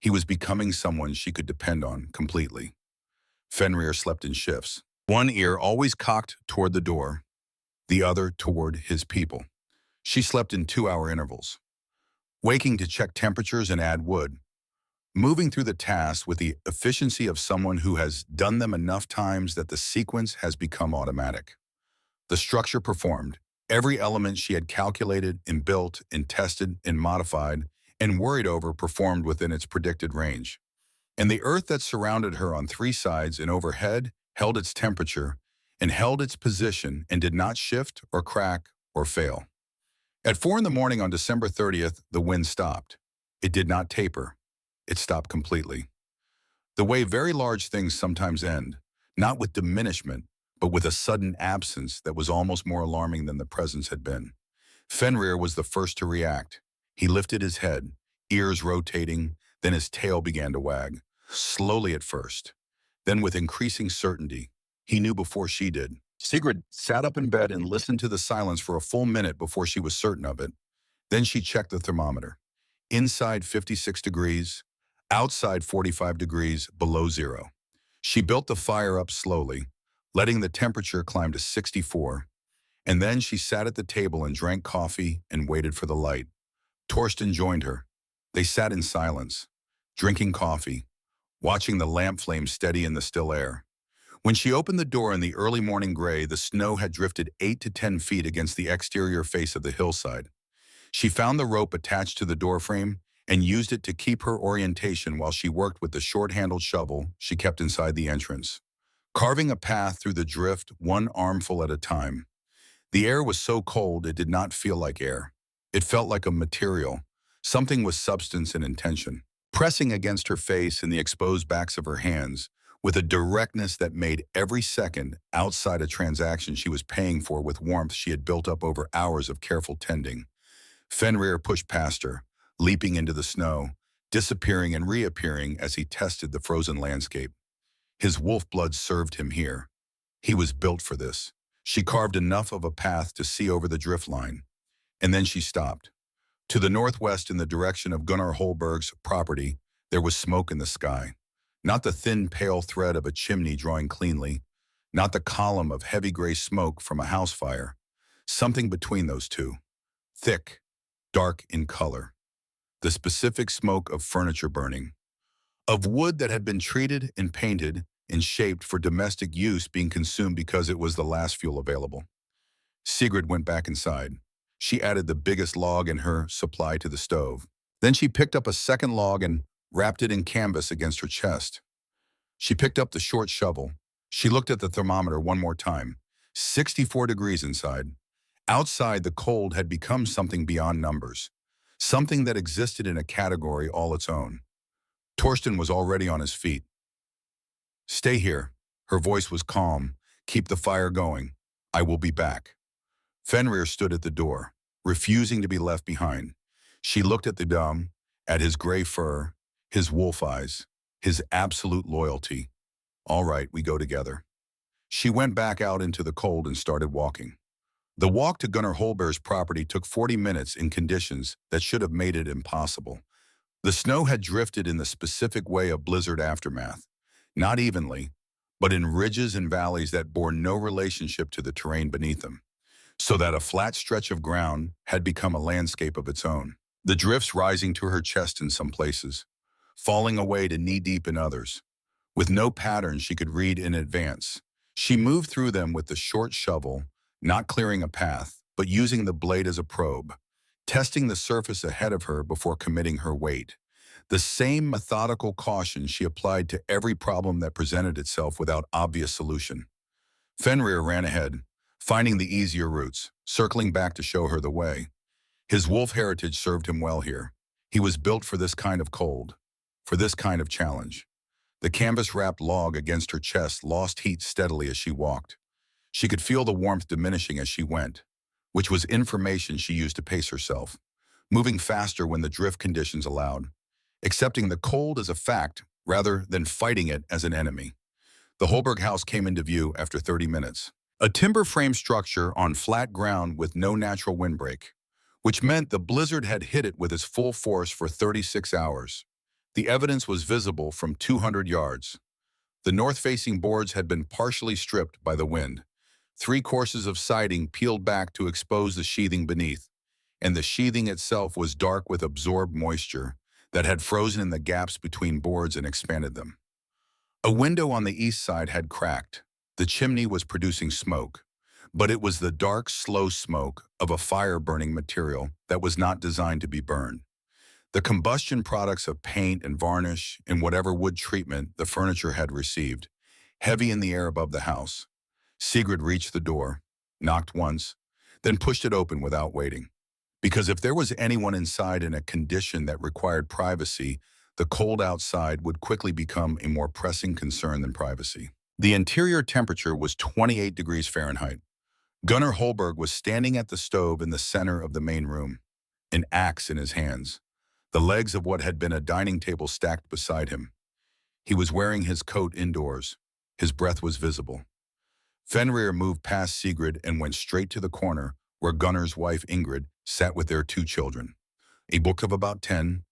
He was becoming someone she could depend on completely. Fenrir slept in shifts, one ear always cocked toward the door, the other toward his people. She slept in 2-hour intervals, waking to check temperatures and add wood, moving through the tasks with the efficiency of someone who has done them enough times that the sequence has become automatic. The structure performed. Every element she had calculated and built and tested and modified and worried over performed within its predicted range. And the earth that surrounded her on three sides and overhead held its temperature and held its position and did not shift or crack or fail. At 4 in the morning on December 30th, the wind stopped. It did not taper. It stopped completely. The way very large things sometimes end, not with diminishment, but with a sudden absence that was almost more alarming than the presence had been. Fenrir was the first to react. He lifted his head, ears rotating, then his tail began to wag, slowly at first. Then with increasing certainty, he knew before she did. Sigrid sat up in bed and listened to the silence for a full minute before she was certain of it. Then she checked the thermometer. Inside 56 degrees, outside 45 degrees below zero. She built the fire up slowly, letting the temperature climb to 64. And then she sat at the table and drank coffee and waited for the light. Torsten joined her. They sat in silence, drinking coffee, watching the lamp flame steady in the still air. When she opened the door in the early morning gray, the snow had drifted 8 to 10 feet against the exterior face of the hillside. She found the rope attached to the doorframe and used it to keep her orientation while she worked with the short-handled shovel she kept inside the entrance, carving a path through the drift one armful at a time. The air was so cold it did not feel like air. It felt like a material, something with substance and intention, pressing against her face and the exposed backs of her hands with a directness that made every second outside a transaction she was paying for with warmth she had built up over hours of careful tending. Fenrir pushed past her, leaping into the snow, disappearing and reappearing as he tested the frozen landscape. His wolf blood served him here. He was built for this. She carved enough of a path to see over the drift line. And then she stopped. To the northwest in the direction of Gunnar Holberg's property, there was smoke in the sky. Not the thin, pale thread of a chimney drawing cleanly, not the column of heavy gray smoke from a house fire. Something between those two. Thick, dark in color. The specific smoke of furniture burning. Of wood that had been treated and painted and shaped for domestic use being consumed because it was the last fuel available. Sigrid went back inside. She added the biggest log in her supply to the stove. Then she picked up a second log and wrapped it in canvas against her chest. She picked up the short shovel. She looked at the thermometer one more time. 64 degrees inside. Outside, the cold had become something beyond numbers. Something that existed in a category all its own. Torsten was already on his feet. "Stay here." Her voice was calm. "Keep the fire going. I will be back." Fenrir stood at the door, refusing to be left behind. She looked at the dumb, at his gray fur, his wolf eyes, his absolute loyalty. "All right, we go together." She went back out into the cold and started walking. The walk to Gunnar Holberg's property took 40 minutes in conditions that should have made it impossible. The snow had drifted in the specific way of blizzard aftermath, not evenly, but in ridges and valleys that bore no relationship to the terrain beneath them, so that a flat stretch of ground had become a landscape of its own. The drifts rising to her chest in some places, falling away to knee-deep in others. With no pattern she could read in advance, she moved through them with the short shovel, not clearing a path, but using the blade as a probe, testing the surface ahead of her before committing her weight. The same methodical caution she applied to every problem that presented itself without obvious solution. Fenrir ran ahead, finding the easier routes, circling back to show her the way. His wolf heritage served him well here. He was built for this kind of cold, for this kind of challenge. The canvas-wrapped log against her chest lost heat steadily as she walked. She could feel the warmth diminishing as she went, which was information she used to pace herself, moving faster when the drift conditions allowed, accepting the cold as a fact rather than fighting it as an enemy. The Holberg house came into view after 30 minutes. A timber frame structure on flat ground with no natural windbreak, which meant the blizzard had hit it with its full force for 36 hours. The evidence was visible from 200 yards. The north-facing boards had been partially stripped by the wind. 3 courses of siding peeled back to expose the sheathing beneath, and the sheathing itself was dark with absorbed moisture, that had frozen in the gaps between boards and expanded them. A window on the east side had cracked. The chimney was producing smoke, but it was the dark, slow smoke of a fire-burning material that was not designed to be burned. The combustion products of paint and varnish and whatever wood treatment the furniture had received, heavy in the air above the house. Sigrid reached the door, knocked once, then pushed it open without waiting. Because if there was anyone inside in a condition that required privacy, the cold outside would quickly become a more pressing concern than privacy. The interior temperature was 28 degrees Fahrenheit. Gunnar Holberg was standing at the stove in the center of the main room, an axe in his hands, the legs of what had been a dining table stacked beside him. He was wearing his coat indoors. His breath was visible. Fenrir moved past Sigrid and went straight to the corner where Gunnar's wife Ingrid sat with their two children. A book of about 10,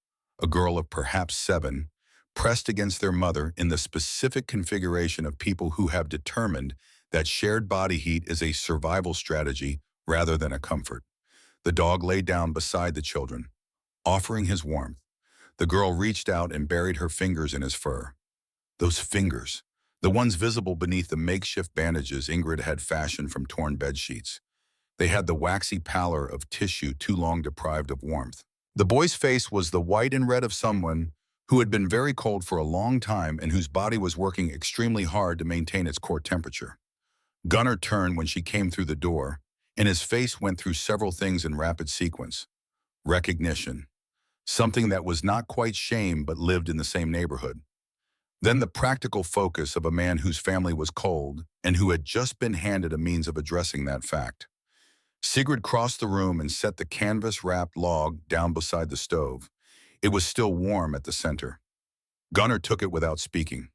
a girl of perhaps 7, pressed against their mother in the specific configuration of people who have determined that shared body heat is a survival strategy rather than a comfort. The dog lay down beside the children, offering his warmth. The girl reached out and buried her fingers in his fur. Those fingers, the ones visible beneath the makeshift bandages Ingrid had fashioned from torn bedsheets. They had the waxy pallor of tissue too long deprived of warmth. The boy's face was the white and red of someone who had been very cold for a long time and whose body was working extremely hard to maintain its core temperature. Gunnar turned when she came through the door, and his face went through several things in rapid sequence. Recognition, something that was not quite shame but lived in the same neighborhood. Then the practical focus of a man whose family was cold and who had just been handed a means of addressing that fact. Sigrid crossed the room and set the canvas-wrapped log down beside the stove. It was still warm at the center. Gunnar took it without speaking,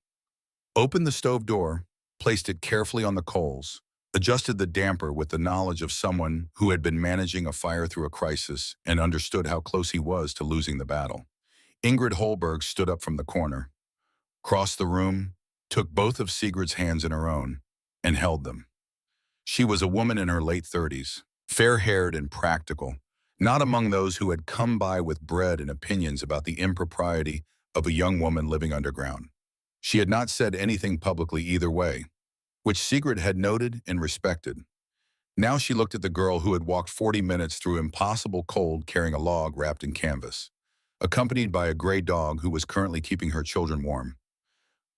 opened the stove door, placed it carefully on the coals, adjusted the damper with the knowledge of someone who had been managing a fire through a crisis and understood how close he was to losing the battle. Ingrid Holberg stood up from the corner, crossed the room, took both of Sigrid's hands in her own, and held them. She was a woman in her late 30s, fair-haired and practical, not among those who had come by with bread and opinions about the impropriety of a young woman living underground. She had not said anything publicly either way, which Sigrid had noted and respected. Now she looked at the girl who had walked 40 minutes through impossible cold carrying a log wrapped in canvas, accompanied by a gray dog who was currently keeping her children warm.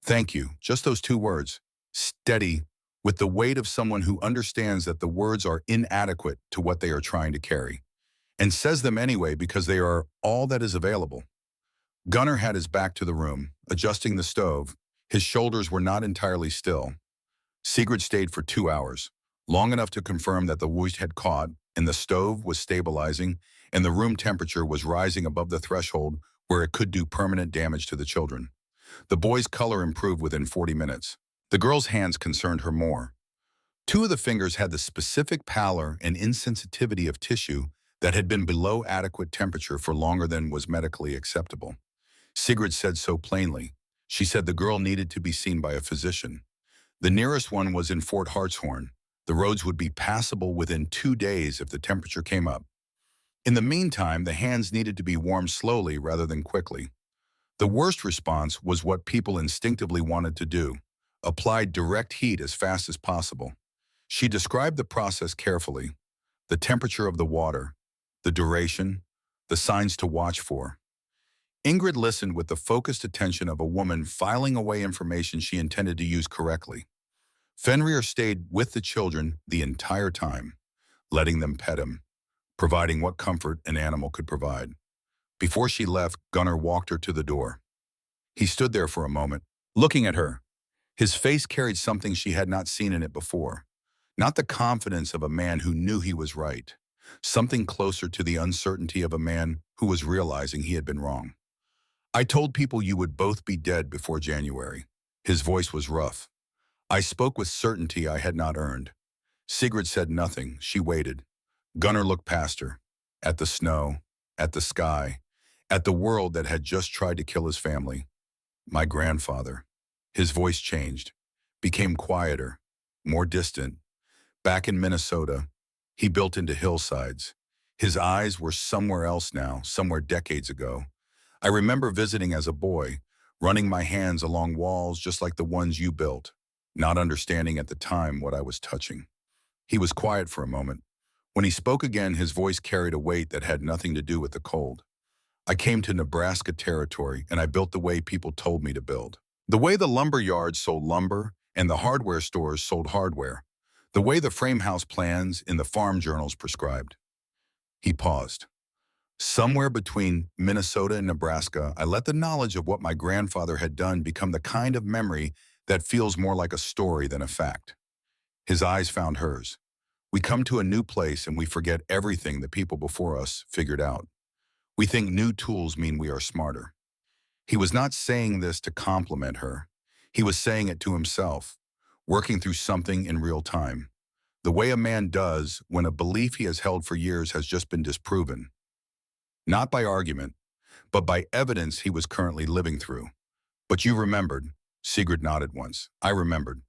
Thank you, just those 2 words, steady, with the weight of someone who understands that the words are inadequate to what they are trying to carry, and says them anyway because they are all that is available. Gunnar had his back to the room, adjusting the stove. His shoulders were not entirely still. Sigrid stayed for 2 hours, long enough to confirm that the wood had caught and the stove was stabilizing and the room temperature was rising above the threshold where it could do permanent damage to the children. The boy's color improved within 40 minutes. The girl's hands concerned her more. 2 of the fingers had the specific pallor and insensitivity of tissue that had been below adequate temperature for longer than was medically acceptable. Sigrid said so plainly. She said the girl needed to be seen by a physician. The nearest one was in Fort Hartshorn. The roads would be passable within 2 days if the temperature came up. In the meantime, the hands needed to be warmed slowly rather than quickly. The worst response was what people instinctively wanted to do: apply direct heat as fast as possible. She described the process carefully: the temperature of the water, the duration, the signs to watch for. Ingrid listened with the focused attention of a woman filing away information she intended to use correctly. Fenrir stayed with the children the entire time, letting them pet him, providing what comfort an animal could provide. Before she left, Gunnar walked her to the door. He stood there for a moment, looking at her. His face carried something she had not seen in it before. Not the confidence of a man who knew he was right. Something closer to the uncertainty of a man who was realizing he had been wrong. I told people you would both be dead before January. His voice was rough. I spoke with certainty I had not earned. Sigrid said nothing. She waited. Gunnar looked past her, at the snow, at the sky, at the world that had just tried to kill his family. My grandfather. His voice changed, became quieter, more distant. Back in Minnesota, he built into hillsides. His eyes were somewhere else now, somewhere decades ago. I remember visiting as a boy, running my hands along walls just like the ones you built, not understanding at the time what I was touching. He was quiet for a moment. When he spoke again, his voice carried a weight that had nothing to do with the cold. I came to Nebraska territory and I built the way people told me to build. The way the lumber yards sold lumber and the hardware stores sold hardware. The way the frame house plans in the farm journals prescribed. He paused. Somewhere between Minnesota and Nebraska, I let the knowledge of what my grandfather had done become the kind of memory that feels more like a story than a fact. His eyes found hers. We come to a new place and we forget everything the people before us figured out. We think new tools mean we are smarter. He was not saying this to compliment her. He was saying it to himself, working through something in real time. The way a man does when a belief he has held for years has just been disproven. Not by argument, but by evidence he was currently living through. But you remembered. Sigrid nodded once. I remembered.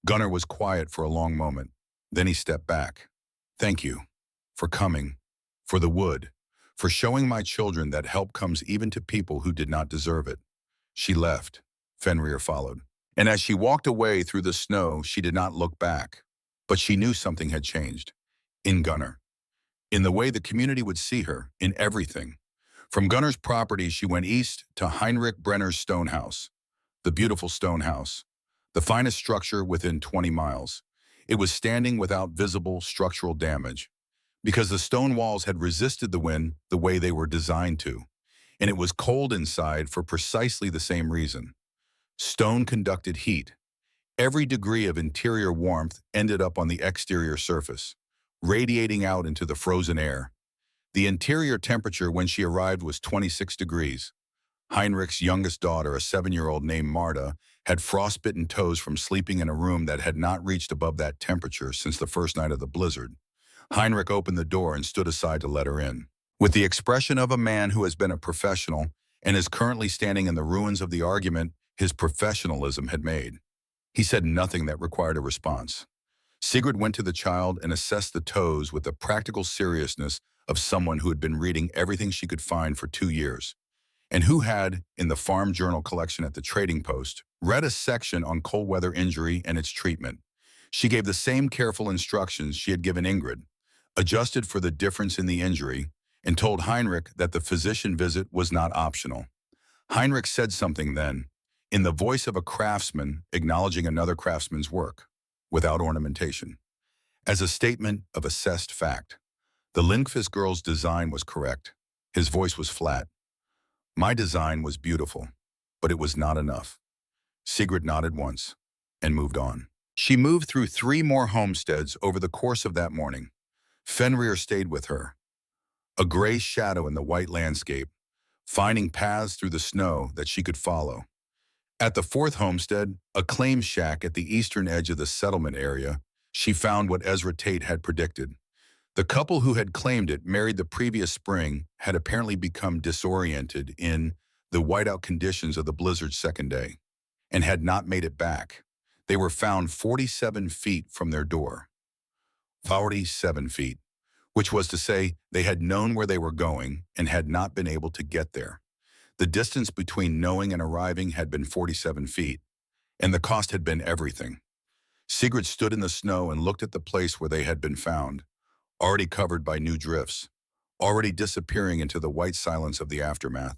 Gunnar was quiet for a long moment. Then he stepped back. Thank you. For coming. For the wood. For showing my children that help comes even to people who did not deserve it. She left. Fenrir followed. And as she walked away through the snow, she did not look back. But she knew something had changed. In Gunnar. In the way the community would see her, in everything. From Gunnar's property, she went east to Heinrich Brenner's stone house. The beautiful stone house. The finest structure within 20 miles. It was standing without visible structural damage, because the stone walls had resisted the wind the way they were designed to, and it was cold inside for precisely the same reason. Stone conducted heat. Every degree of interior warmth ended up on the exterior surface, radiating out into the frozen air. The interior temperature when she arrived was 26 degrees. Heinrich's youngest daughter, a 7-year-old named Marta, had frostbitten toes from sleeping in a room that had not reached above that temperature since the first night of the blizzard. Heinrich opened the door and stood aside to let her in. With the expression of a man who has been a professional and is currently standing in the ruins of the argument his professionalism had made. He said nothing that required a response. Sigrid went to the child and assessed the toes with the practical seriousness of someone who had been reading everything she could find for 2 years, and who had, in the farm journal collection at the Trading Post, read a section on cold weather injury and its treatment. She gave the same careful instructions she had given Ingrid, adjusted for the difference in the injury, and told Heinrich that the physician visit was not optional. Heinrich said something then, in the voice of a craftsman acknowledging another craftsman's work, without ornamentation, as a statement of assessed fact. The Lindqvist girl's design was correct. His voice was flat. My design was beautiful, but it was not enough. Sigrid nodded once and moved on. She moved through 3 more homesteads over the course of that morning. Fenrir stayed with her, a gray shadow in the white landscape, finding paths through the snow that she could follow. At the 4th homestead, a claim shack at the eastern edge of the settlement area, she found what Ezra Tate had predicted. The couple who had claimed it married the previous spring had apparently become disoriented in the whiteout conditions of the blizzard's second day, and had not made it back. They were found 47 feet from their door. 47 feet, which was to say they had known where they were going and had not been able to get there. The distance between knowing and arriving had been 47 feet, and the cost had been everything. Sigrid stood in the snow and looked at the place where they had been found, already covered by new drifts, already disappearing into the white silence of the aftermath.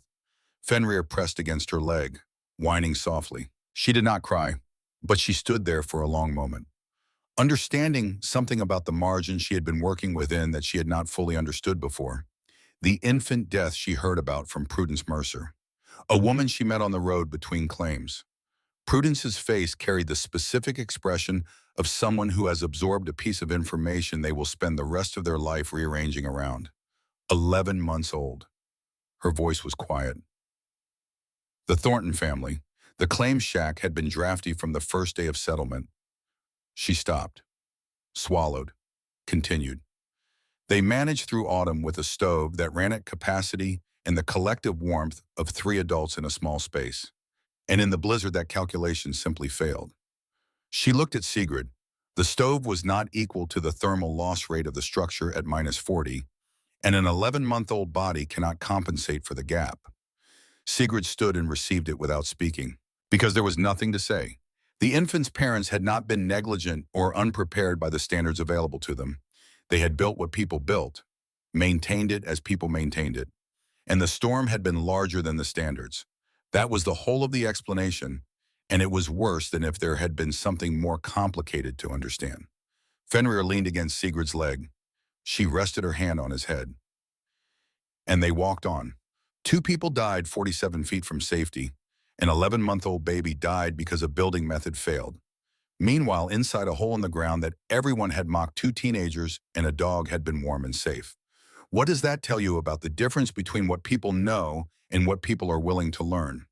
Fenrir pressed against her leg, whining softly. She did not cry, but she stood there for a long moment, understanding something about the margin she had been working within that she had not fully understood before. The infant death she heard about from Prudence Mercer, a woman she met on the road between claims. Prudence's face carried the specific expression of someone who has absorbed a piece of information they will spend the rest of their life rearranging around. 11 months old. Her voice was quiet. The Thornton family, the claim shack, had been drafty from the first day of settlement. She stopped, swallowed, continued. They managed through autumn with a stove that ran at capacity and the collective warmth of 3 adults in a small space. And in the blizzard, that calculation simply failed. She looked at Sigrid. The stove was not equal to the thermal loss rate of the structure at -40, and an 11-month-old body cannot compensate for the gap. Sigrid stood and received it without speaking, because there was nothing to say. The infant's parents had not been negligent or unprepared by the standards available to them. They had built what people built, maintained it as people maintained it, and the storm had been larger than the standards. That was the whole of the explanation, and it was worse than if there had been something more complicated to understand. Fenrir leaned against Sigrid's leg. She rested her hand on his head, and they walked on. Two people died 47 feet from safety. An 11-month-old baby died because a building method failed. Meanwhile, inside a hole in the ground that everyone had mocked, two teenagers and a dog had been warm and safe. What does that tell you about the difference between what people know and what people are willing to learn?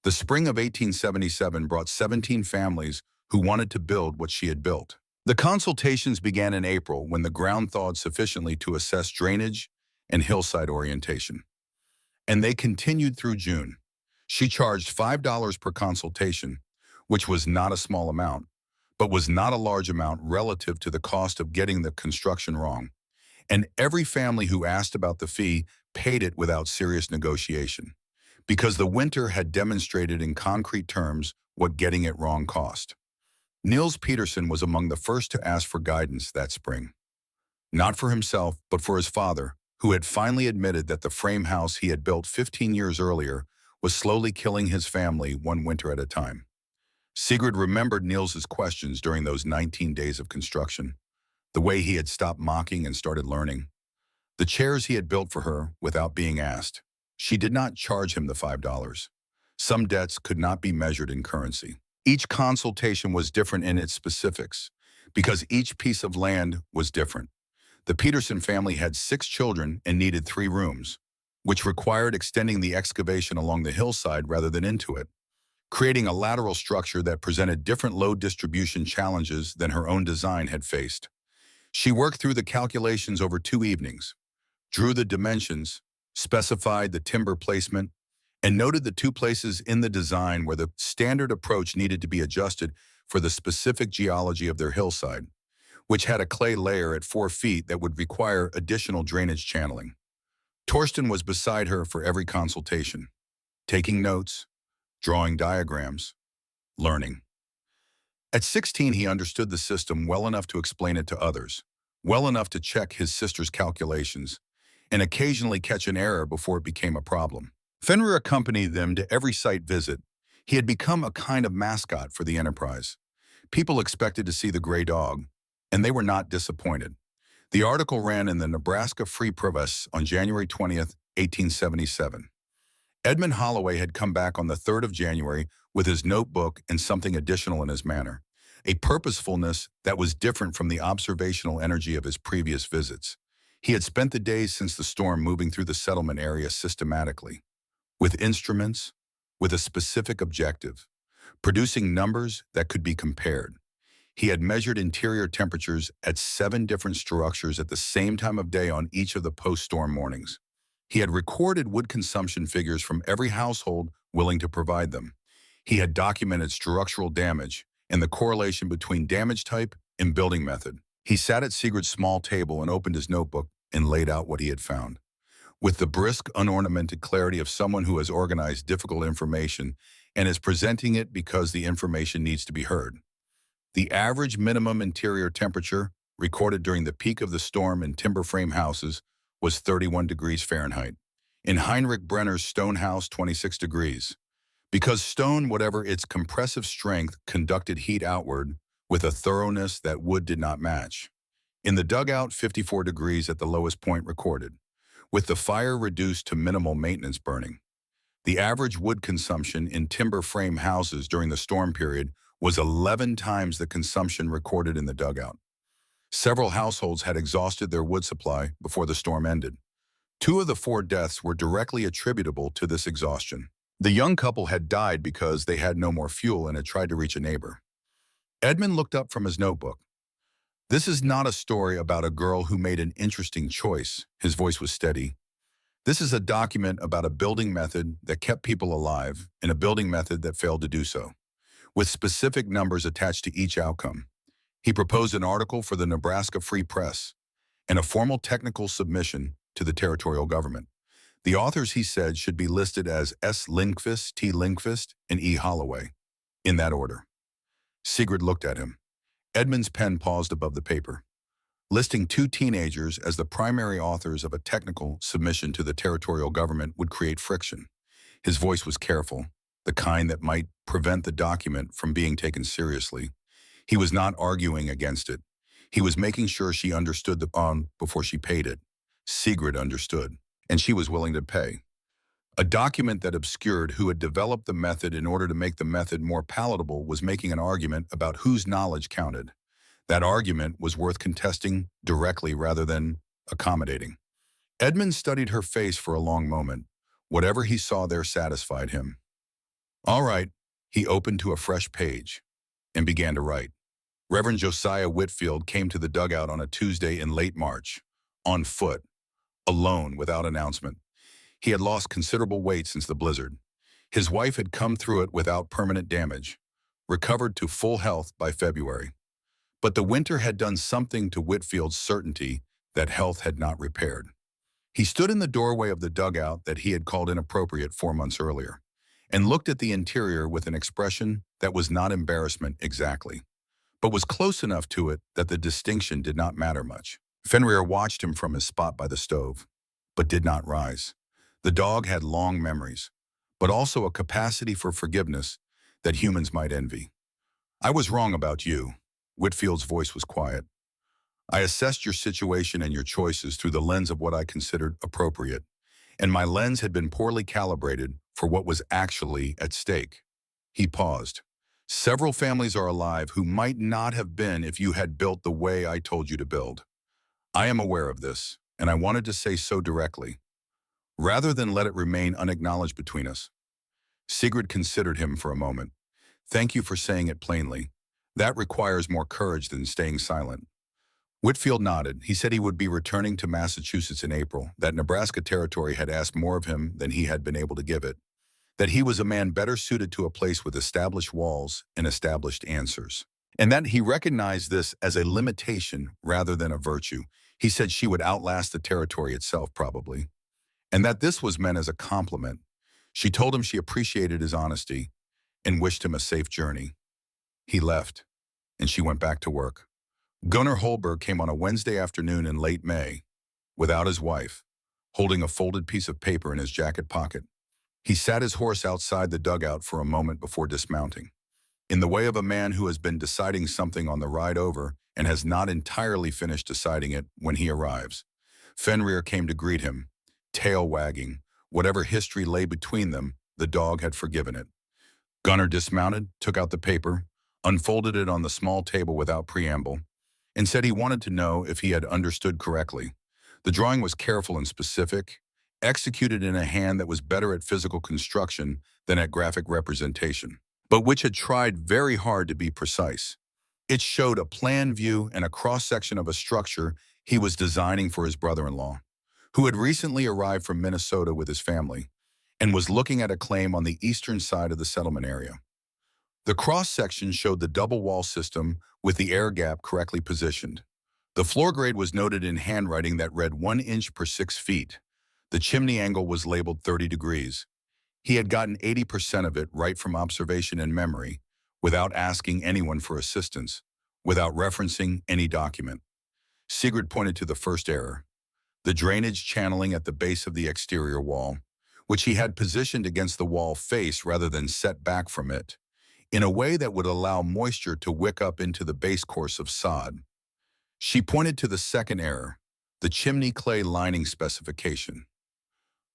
The spring of 1877 brought 17 families who wanted to build what she had built. The consultations began in April when the ground thawed sufficiently to assess drainage and hillside orientation. And they continued through June. She charged $5 per consultation, which was not a small amount, but was not a large amount relative to the cost of getting the construction wrong. And every family who asked about the fee paid it without serious negotiation, because the winter had demonstrated in concrete terms what getting it wrong cost. Niels Peterson was among the first to ask for guidance that spring. Not for himself, but for his father, who had finally admitted that the frame house he had built 15 years earlier was slowly killing his family one winter at a time. Sigrid remembered Niels's questions during those 19 days of construction, the way he had stopped mocking and started learning. The chairs he had built for her without being asked. She did not charge him the $5. Some debts could not be measured in currency. Each consultation was different in its specifics, because each piece of land was different. The Peterson family had 6 children and needed 3 rooms, which required extending the excavation along the hillside rather than into it, creating a lateral structure that presented different load distribution challenges than her own design had faced. She worked through the calculations over 2 evenings, drew the dimensions, specified the timber placement, and noted the 2 places in the design where the standard approach needed to be adjusted for the specific geology of their hillside, which had a clay layer at 4 feet that would require additional drainage channeling. Torsten was beside her for every consultation, taking notes, drawing diagrams, learning. At 16, he understood the system well enough to explain it to others, well enough to check his sister's calculations, and occasionally catch an error before it became a problem. Fenrir accompanied them to every site visit. He had become a kind of mascot for the enterprise. People expected to see the gray dog, and they were not disappointed. The article ran in the Nebraska Free Press on January 20th, 1877. Edmund Holloway had come back on the 3rd of January with his notebook and something additional in his manner, a purposefulness that was different from the observational energy of his previous visits. He had spent the days since the storm moving through the settlement area systematically, with instruments, with a specific objective, producing numbers that could be compared. He had measured interior temperatures at 7 different structures at the same time of day on each of the post-storm mornings. He had recorded wood consumption figures from every household willing to provide them. He had documented structural damage and the correlation between damage type and building method. He sat at Sigrid's small table and opened his notebook and laid out what he had found. With the brisk, unornamented clarity of someone who has organized difficult information and is presenting it because the information needs to be heard. The average minimum interior temperature recorded during the peak of the storm in timber frame houses was 31 degrees Fahrenheit. In Heinrich Brenner's stone house, 26 degrees. Because stone, whatever its compressive strength, conducted heat outward with a thoroughness that wood did not match. In the dugout, 54 degrees at the lowest point recorded, with the fire reduced to minimal maintenance burning. The average wood consumption in timber frame houses during the storm period was 11 times the consumption recorded in the dugout. Several households had exhausted their wood supply before the storm ended. 2 of the 4 deaths were directly attributable to this exhaustion. The young couple had died because they had no more fuel and had tried to reach a neighbor. Edmund looked up from his notebook. This is not a story about a girl who made an interesting choice. His voice was steady. This is a document about a building method that kept people alive and a building method that failed to do so, with specific numbers attached to each outcome. He proposed an article for the Nebraska Free Press and a formal technical submission to the territorial government. The authors, he said, should be listed as S. Lindqvist, T. Lindqvist, and E. Holloway, in that order. Sigrid looked at him. Edmund's pen paused above the paper. Listing two teenagers as the primary authors of a technical submission to the territorial government would create friction. His voice was careful, the kind that might prevent the document from being taken seriously. He was not arguing against it. He was making sure she understood the bond before she paid it. Sigrid understood, and she was willing to pay. A document that obscured who had developed the method in order to make the method more palatable was making an argument about whose knowledge counted. That argument was worth contesting directly rather than accommodating. Edmund studied her face for a long moment. Whatever he saw there satisfied him. All right, he opened to a fresh page and began to write. Reverend Josiah Whitfield came to the dugout on a Tuesday in late March, on foot, alone, without announcement. He had lost considerable weight since the blizzard. His wife had come through it without permanent damage, recovered to full health by February. But the winter had done something to Whitfield's certainty that health had not repaired. He stood in the doorway of the dugout that he had called inappropriate 4 months earlier, and looked at the interior with an expression that was not embarrassment exactly, but was close enough to it that the distinction did not matter much. Fenrir watched him from his spot by the stove, but did not rise. The dog had long memories, but also a capacity for forgiveness that humans might envy. I was wrong about you. Whitfield's voice was quiet. I assessed your situation and your choices through the lens of what I considered appropriate, and my lens had been poorly calibrated for what was actually at stake. He paused. Several families are alive who might not have been if you had built the way I told you to build. I am aware of this, and I wanted to say so directly, rather than let it remain unacknowledged between us. Sigrid considered him for a moment. Thank you for saying it plainly. That requires more courage than staying silent. Whitfield nodded. He said he would be returning to Massachusetts in April, that Nebraska Territory had asked more of him than he had been able to give it, that he was a man better suited to a place with established walls and established answers, and that he recognized this as a limitation rather than a virtue. He said she would outlast the territory itself, probably, and that this was meant as a compliment. She told him she appreciated his honesty and wished him a safe journey. He left, and she went back to work. Gunnar Holberg came on a Wednesday afternoon in late May, without his wife, holding a folded piece of paper in his jacket pocket. He sat his horse outside the dugout for a moment before dismounting, in the way of a man who has been deciding something on the ride over and has not entirely finished deciding it when he arrives. Fenrir came to greet him, tail wagging. Whatever history lay between them, the dog had forgiven it. Gunnar dismounted, took out the paper, unfolded it on the small table without preamble, and said he wanted to know if he had understood correctly. The drawing was careful and specific, executed in a hand that was better at physical construction than at graphic representation, but which had tried very hard to be precise. It showed a plan view and a cross-section of a structure he was designing for his brother-in-law, who had recently arrived from Minnesota with his family and was looking at a claim on the eastern side of the settlement area. The cross-section showed the double wall system with the air gap correctly positioned. The floor grade was noted in handwriting that read 1 inch per 6 feet. The chimney angle was labeled 30 degrees. He had gotten 80% of it right from observation and memory, without asking anyone for assistance, without referencing any document. Sigrid pointed to the first error, the drainage channeling at the base of the exterior wall, which he had positioned against the wall face rather than set back from it, in a way that would allow moisture to wick up into the base course of sod. She pointed to the second error, the chimney clay lining specification,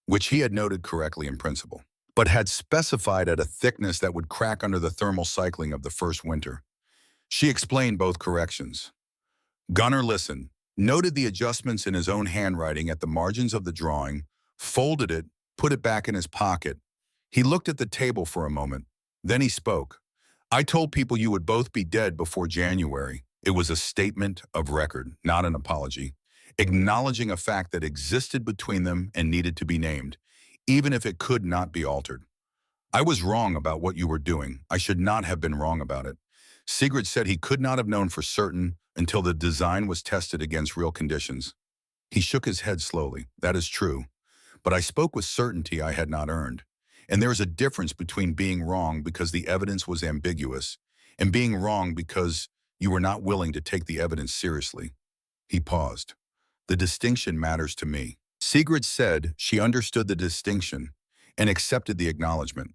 which he had noted correctly in principle, but had specified at a thickness that would crack under the thermal cycling of the first winter. She explained both corrections. Gunnar listened, noted the adjustments in his own handwriting at the margins of the drawing, folded it, put it back in his pocket. He looked at the table for a moment. Then he spoke. I told people you would both be dead before January. It was a statement of record, not an apology, acknowledging a fact that existed between them and needed to be named, even if it could not be altered. I was wrong about what you were doing. I should not have been wrong about it. Sigrid said he could not have known for certain until the design was tested against real conditions. He shook his head slowly. That is true. but I spoke with certainty I had not earned. And there is a difference between being wrong because the evidence was ambiguous and being wrong because you were not willing to take the evidence seriously. He paused. The distinction matters to me. Sigrid said she understood the distinction and accepted the acknowledgement.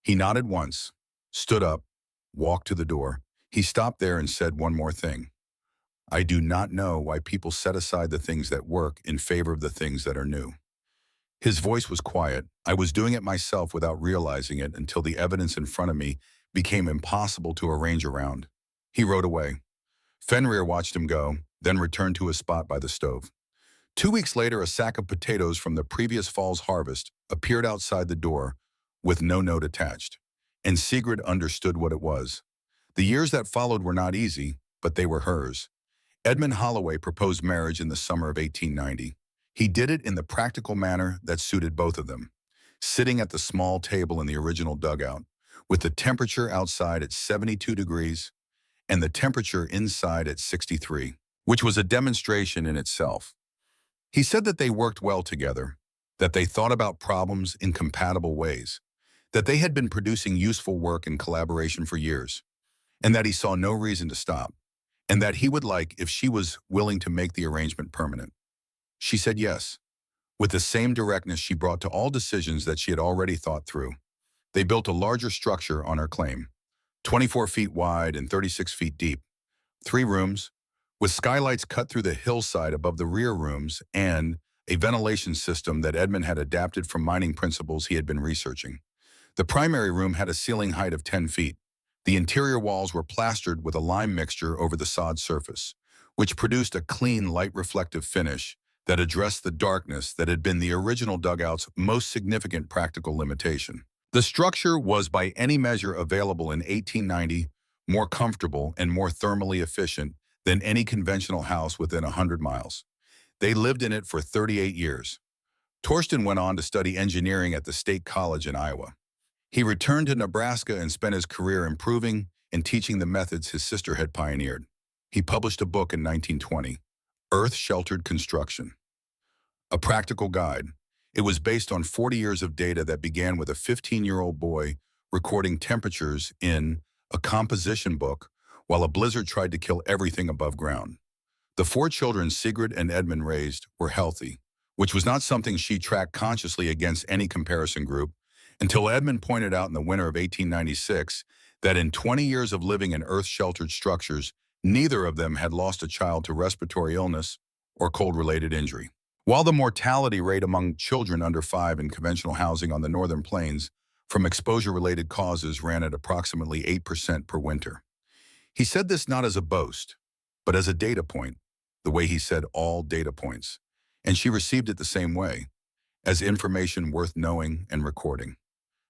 He nodded once, stood up, walked to the door. He stopped there and said one more thing. I do not know why people set aside the things that work in favor of the things that are new. His voice was quiet. I was doing it myself without realizing it until the evidence in front of me became impossible to arrange around. He rode away. Fenrir watched him go, then returned to his spot by the stove. 2 weeks later, a sack of potatoes from the previous fall's harvest appeared outside the door with no note attached, and Sigrid understood what it was. The years that followed were not easy, but they were hers. Edmund Holloway proposed marriage in the summer of 1890. He did it in the practical manner that suited both of them, sitting at the small table in the original dugout, with the temperature outside at 72 degrees and the temperature inside at 63, which was a demonstration in itself. He said that they worked well together, that they thought about problems in compatible ways, that they had been producing useful work in collaboration for years, and that he saw no reason to stop, and that he would like if she was willing to make the arrangement permanent. She said yes, with the same directness she brought to all decisions that she had already thought through. They built a larger structure on her claim, 24 feet wide and 36 feet deep, 3 rooms, with skylights cut through the hillside above the rear rooms and a ventilation system that Edmund had adapted from mining principles he had been researching. The primary room had a ceiling height of 10 feet. The interior walls were plastered with a lime mixture over the sod surface, which produced a clean, light-reflective finish that addressed the darkness that had been the original dugout's most significant practical limitation. The structure was, by any measure available in 1890, more comfortable and more thermally efficient than any conventional house within 100 miles. They lived in it for 38 years. Torsten went on to study engineering at the State College in Iowa. He returned to Nebraska and spent his career improving and teaching the methods his sister had pioneered. He published a book in 1920, Earth-Sheltered Construction, a practical guide. It was based on 40 years of data that began with a 15-year-old boy recording temperatures in a composition book while a blizzard tried to kill everything above ground. The 4 children Sigrid and Edmund raised were healthy, which was not something she tracked consciously against any comparison group, until Edmund pointed out in the winter of 1896 that in 20 years of living in earth-sheltered structures, neither of them had lost a child to respiratory illness or cold-related injury. While the mortality rate among children under 5 in conventional housing on the northern plains from exposure-related causes ran at approximately 8% per winter. He said this not as a boast, but as a data point, the way he said all data points, and she received it the same way, as information worth knowing and recording.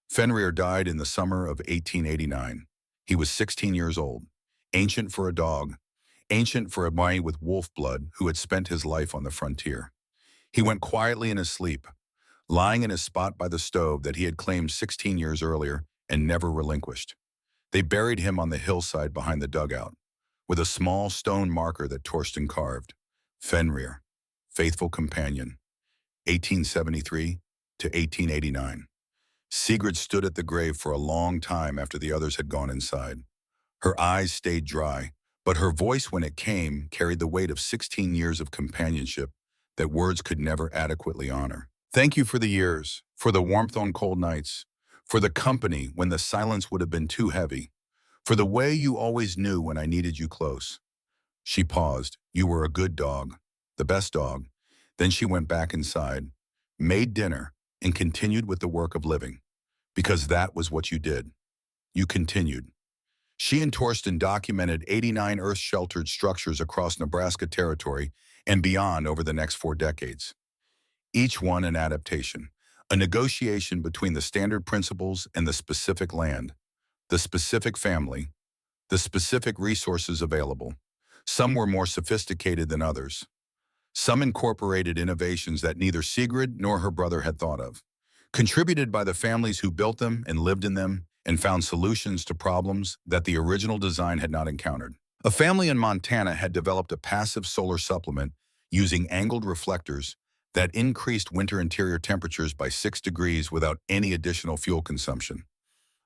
Fenrir died in the summer of 1889. He was 16 years old, ancient for a dog, ancient for a boy with wolf blood who had spent his life on the frontier. He went quietly in his sleep, lying in his spot by the stove that he had claimed 16 years earlier and never relinquished. They buried him on the hillside behind the dugout, with a small stone marker that Torsten carved. Fenrir, faithful companion, 1873 to 1889. Sigrid stood at the grave for a long time after the others had gone inside. Her eyes stayed dry, but her voice when it came carried the weight of 16 years of companionship that words could never adequately honor. Thank you for the years, for the warmth on cold nights, for the company when the silence would have been too heavy, for the way you always knew when I needed you close. She paused. You were a good dog, the best dog. Then she went back inside, made dinner, and continued with the work of living. Because that was what you did. You continued. She and Torsten documented 89 earth-sheltered structures across Nebraska territory and beyond over the next 4 decades. Each one an adaptation, a negotiation between the standard principles and the specific land, the specific family, the specific resources available. Some were more sophisticated than others. Some incorporated innovations that neither Sigrid nor her brother had thought of, contributed by the families who built them and lived in them and found solutions to problems that the original design had not encountered. A family in Montana had developed a passive solar supplement using angled reflectors that increased winter interior temperatures by 6 degrees without any additional fuel consumption.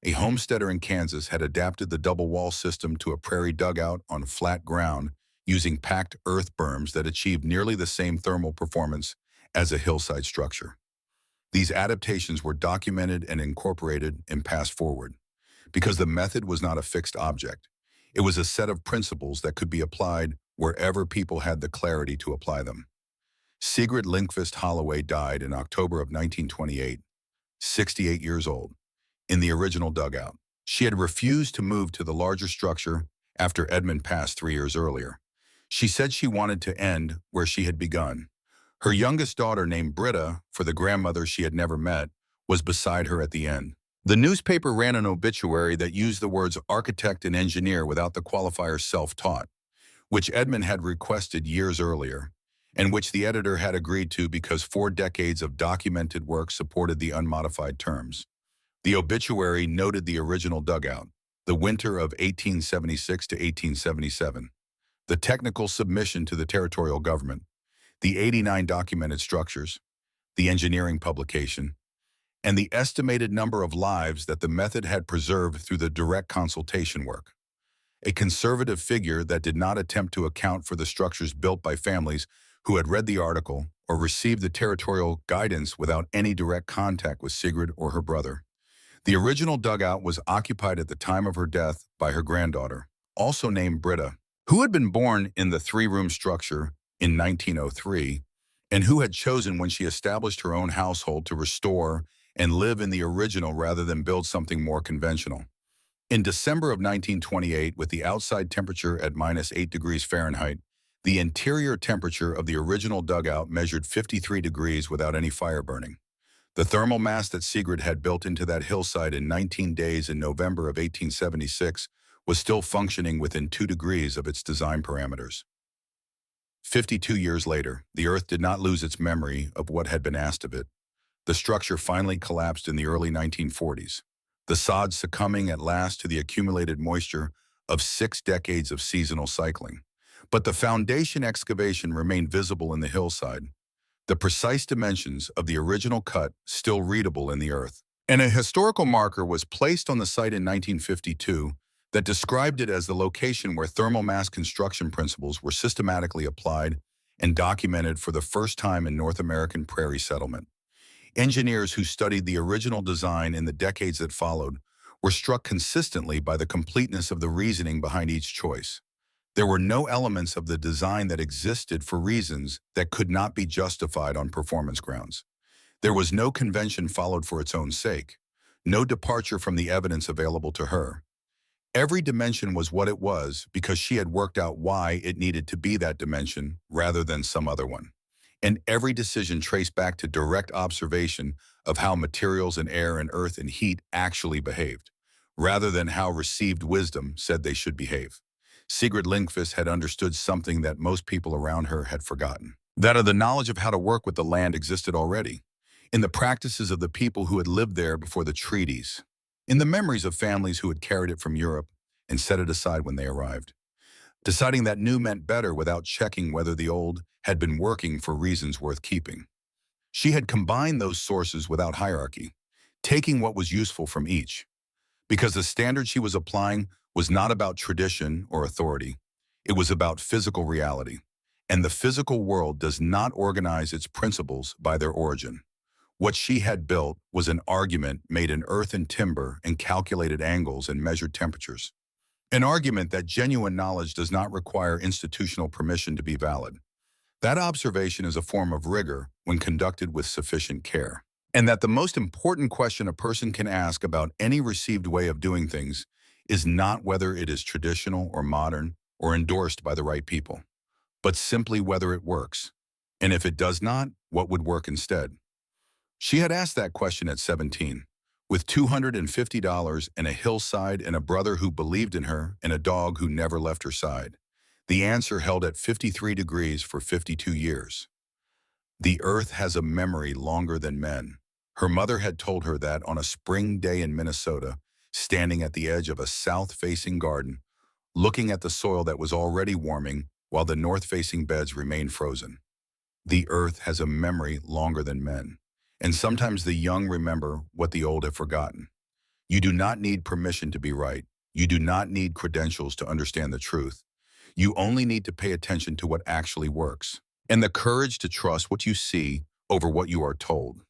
A homesteader in Kansas had adapted the double wall system to a prairie dugout on flat ground using packed earth berms that achieved nearly the same thermal performance as a hillside structure. These adaptations were documented and incorporated in Pass Forward because the method was not a fixed object. It was a set of principles that could be applied wherever people had the clarity to apply them. Sigrid Lindqvist Holloway died in October of 1928, 68 years old, in the original dugout. She had refused to move to the larger structure after Edmund passed 3 years earlier. She said she wanted to end where she had begun. Her youngest daughter, named Britta, for the grandmother she had never met, was beside her at the end. The newspaper ran an obituary that used the words architect and engineer without the qualifier self-taught, which Edmund had requested years earlier, and which the editor had agreed to because 4 decades of documented work supported the unmodified terms. The obituary noted the original dugout, the winter of 1876 to 1877, the technical submission to the territorial government, the 89 documented structures, the engineering publication, and the estimated number of lives that the method had preserved through the direct consultation work. A conservative figure that did not attempt to account for the structures built by families who had read the article or received the territorial guidance without any direct contact with Sigrid or her brother. The original dugout was occupied at the time of her death by her granddaughter, also named Britta, who had been born in the 3-room structure in 1903 and who had chosen when she established her own household to restore and live in the original rather than build something more conventional. In December of 1928, with the outside temperature at -8 degrees Fahrenheit, the interior temperature of the original dugout measured 53 degrees without any fire burning. The thermal mass that Sigrid had built into that hillside in 19 days in November of 1876 was still functioning within 2 degrees of its design parameters. 52 years later, the Earth did not lose its memory of what had been asked of it. The structure finally collapsed in the early 1940s, the sod succumbing at last to the accumulated moisture of 6 decades of seasonal cycling. But the foundation excavation remained visible in the hillside, the precise dimensions of the original cut still readable in the earth. And a historical marker was placed on the site in 1952 that described it as the location where thermal mass construction principles were systematically applied and documented for the first time in North American prairie settlement. Engineers who studied the original design in the decades that followed were struck consistently by the completeness of the reasoning behind each choice. There were no elements of the design that existed for reasons that could not be justified on performance grounds. There was no convention followed for its own sake, no departure from the evidence available to her. Every dimension was what it was because she had worked out why it needed to be that dimension rather than some other one. And every decision traced back to direct observation of how materials and air and earth and heat actually behaved, rather than how received wisdom said they should behave. Sigrid Lindqvist had understood something that most people around her had forgotten. That of the knowledge of how to work with the land existed already, in the practices of the people who had lived there before the treaties, in the memories of families who had carried it from Europe and set it aside when they arrived, deciding that new meant better without checking whether the old had been working for reasons worth keeping. She had combined those sources without hierarchy, taking what was useful from each, because the standard she was applying was not about tradition or authority. It was about physical reality, and the physical world does not organize its principles by their origin. What she had built was an argument made in earth and timber and calculated angles and measured temperatures. An argument that genuine knowledge does not require institutional permission to be valid. That observation is a form of rigor when conducted with sufficient care. And that the most important question a person can ask about any received way of doing things is not whether it is traditional or modern or endorsed by the right people, but simply whether it works. And if it does not, what would work instead? She had asked that question at 17, with $250 and a hillside and a brother who believed in her and a dog who never left her side. The answer held at 53 degrees for 52 years. The earth has a memory longer than men. Her mother had told her that on a spring day in Minnesota, standing at the edge of a south-facing garden, looking at the soil that was already warming while the north-facing beds remained frozen. The earth has a memory longer than men, and sometimes the young remember what the old have forgotten. You do not need permission to be right. You do not need credentials to understand the truth. You only need to pay attention to what actually works, and the courage to trust what you see over what you are told.